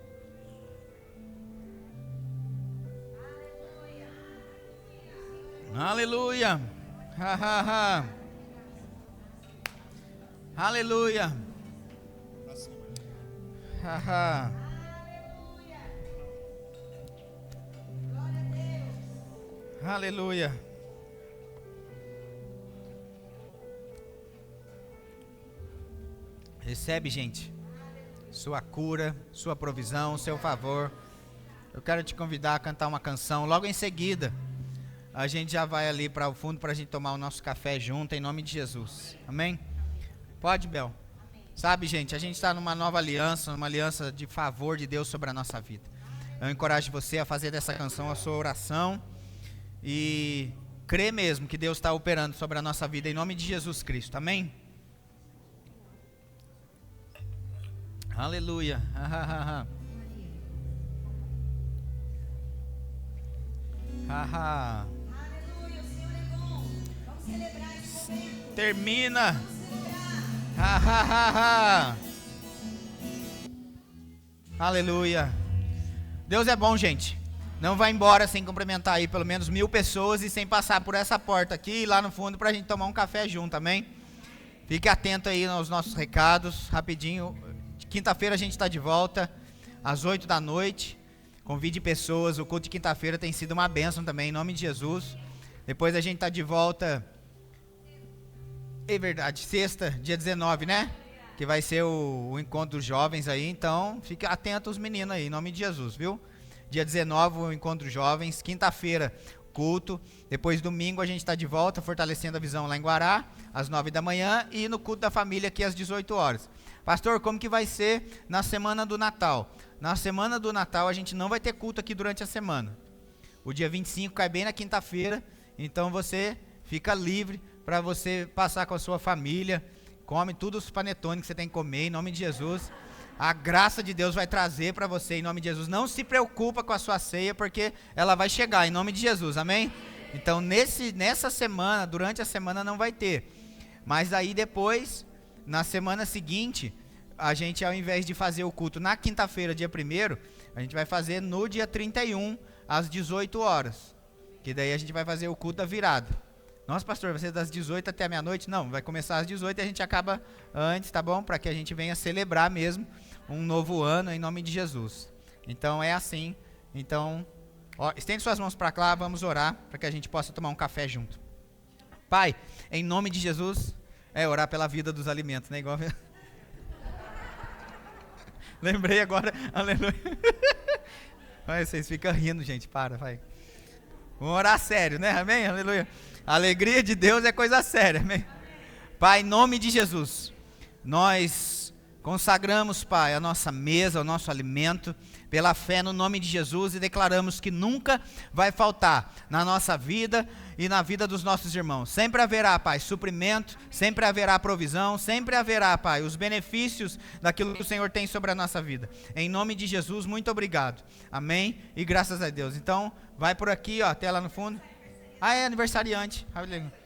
Aleluia. Aleluia. Aleluia. Aleluia. Recebe, gente. sua cura, sua provisão, seu favor. Eu quero te convidar a cantar uma canção. Logo em seguida, a gente já vai ali para o fundo para a gente tomar o nosso café junto, em nome de Jesus. Amém? Pode, Bel? Sabe, gente, a gente está numa nova aliança, uma aliança de favor de Deus sobre a nossa vida. Eu encorajo você a fazer dessa canção a sua oração e crer mesmo que Deus está operando sobre a nossa vida, em nome de Jesus Cristo. Amém? Aleluia. Aleluia, o Senhor é bom. Vamos celebrar esse momento. Termina. Vamos celebrar. Aleluia. Deus é bom, gente. Não vai embora sem cumprimentar aí pelo menos 1000 pessoas e sem passar por essa porta aqui e lá no fundo pra gente tomar um café junto, amém? Fique atento aí aos nossos recados, rapidinho. Quinta-feira a gente está de volta às 8 da noite. Convide pessoas, o culto de quinta-feira tem sido uma bênção também, em nome de Jesus. Depois a gente está de volta, é verdade, sexta, dia 19, né? Que vai ser o encontro dos jovens aí, então fique atento os meninos aí, em nome de Jesus, viu? Dia 19 o encontro dos jovens, quinta-feira culto, depois domingo a gente está de volta, fortalecendo a visão lá em Guará, às 9 da manhã, e no culto da família aqui às 18 horas. Pastor, como que vai ser na semana do Natal? Na semana do Natal a gente não vai ter culto aqui durante a semana. O dia 25 cai bem na quinta-feira, então você fica livre para você passar com a sua família, come todos os panetones que você tem que comer, em nome de Jesus. A graça de Deus vai trazer para você, em nome de Jesus. Não se preocupa com a sua ceia, porque ela vai chegar, em nome de Jesus, amém? Então nessa semana, durante a semana não vai ter. Mas aí depois, na semana seguinte, a gente, ao invés de fazer o culto na quinta-feira, dia 1º, a gente vai fazer no dia 31, às 18 horas. Que daí a gente vai fazer o culto da virada. Nossa, pastor, vai ser das 18 até a meia-noite? Não, vai começar às 18 e a gente acaba antes, tá bom? Para que a gente venha celebrar mesmo um novo ano em nome de Jesus. Então é assim. Então, ó, estende suas mãos para cá, vamos orar para que a gente possa tomar um café junto. Pai, em nome de Jesus, orar pela vida dos alimentos, né? Igual... Lembrei agora, aleluia. Vai, vocês ficam rindo, gente, vai. Vamos orar sério, né? Amém? Aleluia. A alegria de Deus é coisa séria, amém? Pai, em nome de Jesus, nós consagramos, Pai, a nossa mesa, o nosso alimento, pela fé no nome de Jesus, e declaramos que nunca vai faltar na nossa vida e na vida dos nossos irmãos. Sempre haverá, Pai, suprimento, sempre haverá provisão, sempre haverá, Pai, os benefícios daquilo que o Senhor tem sobre a nossa vida. Em nome de Jesus, muito obrigado. Amém? E graças a Deus. Então, vai por aqui, ó, até lá no fundo. É aniversariante.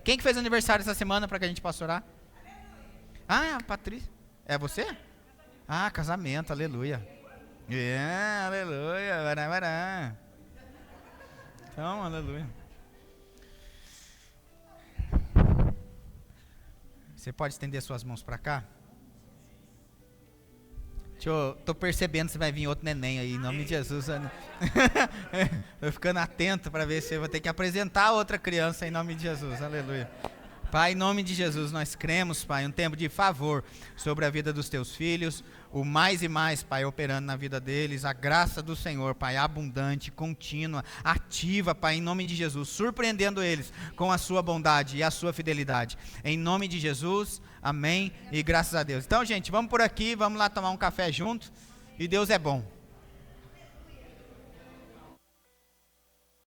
Quem que fez aniversário essa semana para que a gente possa orar? É a Patrícia. É você? Casamento, aleluia. Aleluia. Vará. Então, aleluia. Você pode estender suas mãos para cá? Tô percebendo se vai vir outro neném aí, em nome de Jesus. Tô ficando atento para ver se eu vou ter que apresentar outra criança em nome de Jesus, aleluia. Pai, em nome de Jesus, nós cremos, Pai, um tempo de favor sobre a vida dos teus filhos, o mais e mais, Pai, operando na vida deles, a graça do Senhor, Pai, abundante, contínua, ativa, Pai, em nome de Jesus, surpreendendo eles com a sua bondade e a sua fidelidade. Em nome de Jesus, amém e graças a Deus. Então, gente, vamos por aqui, vamos lá tomar um café junto, e Deus é bom.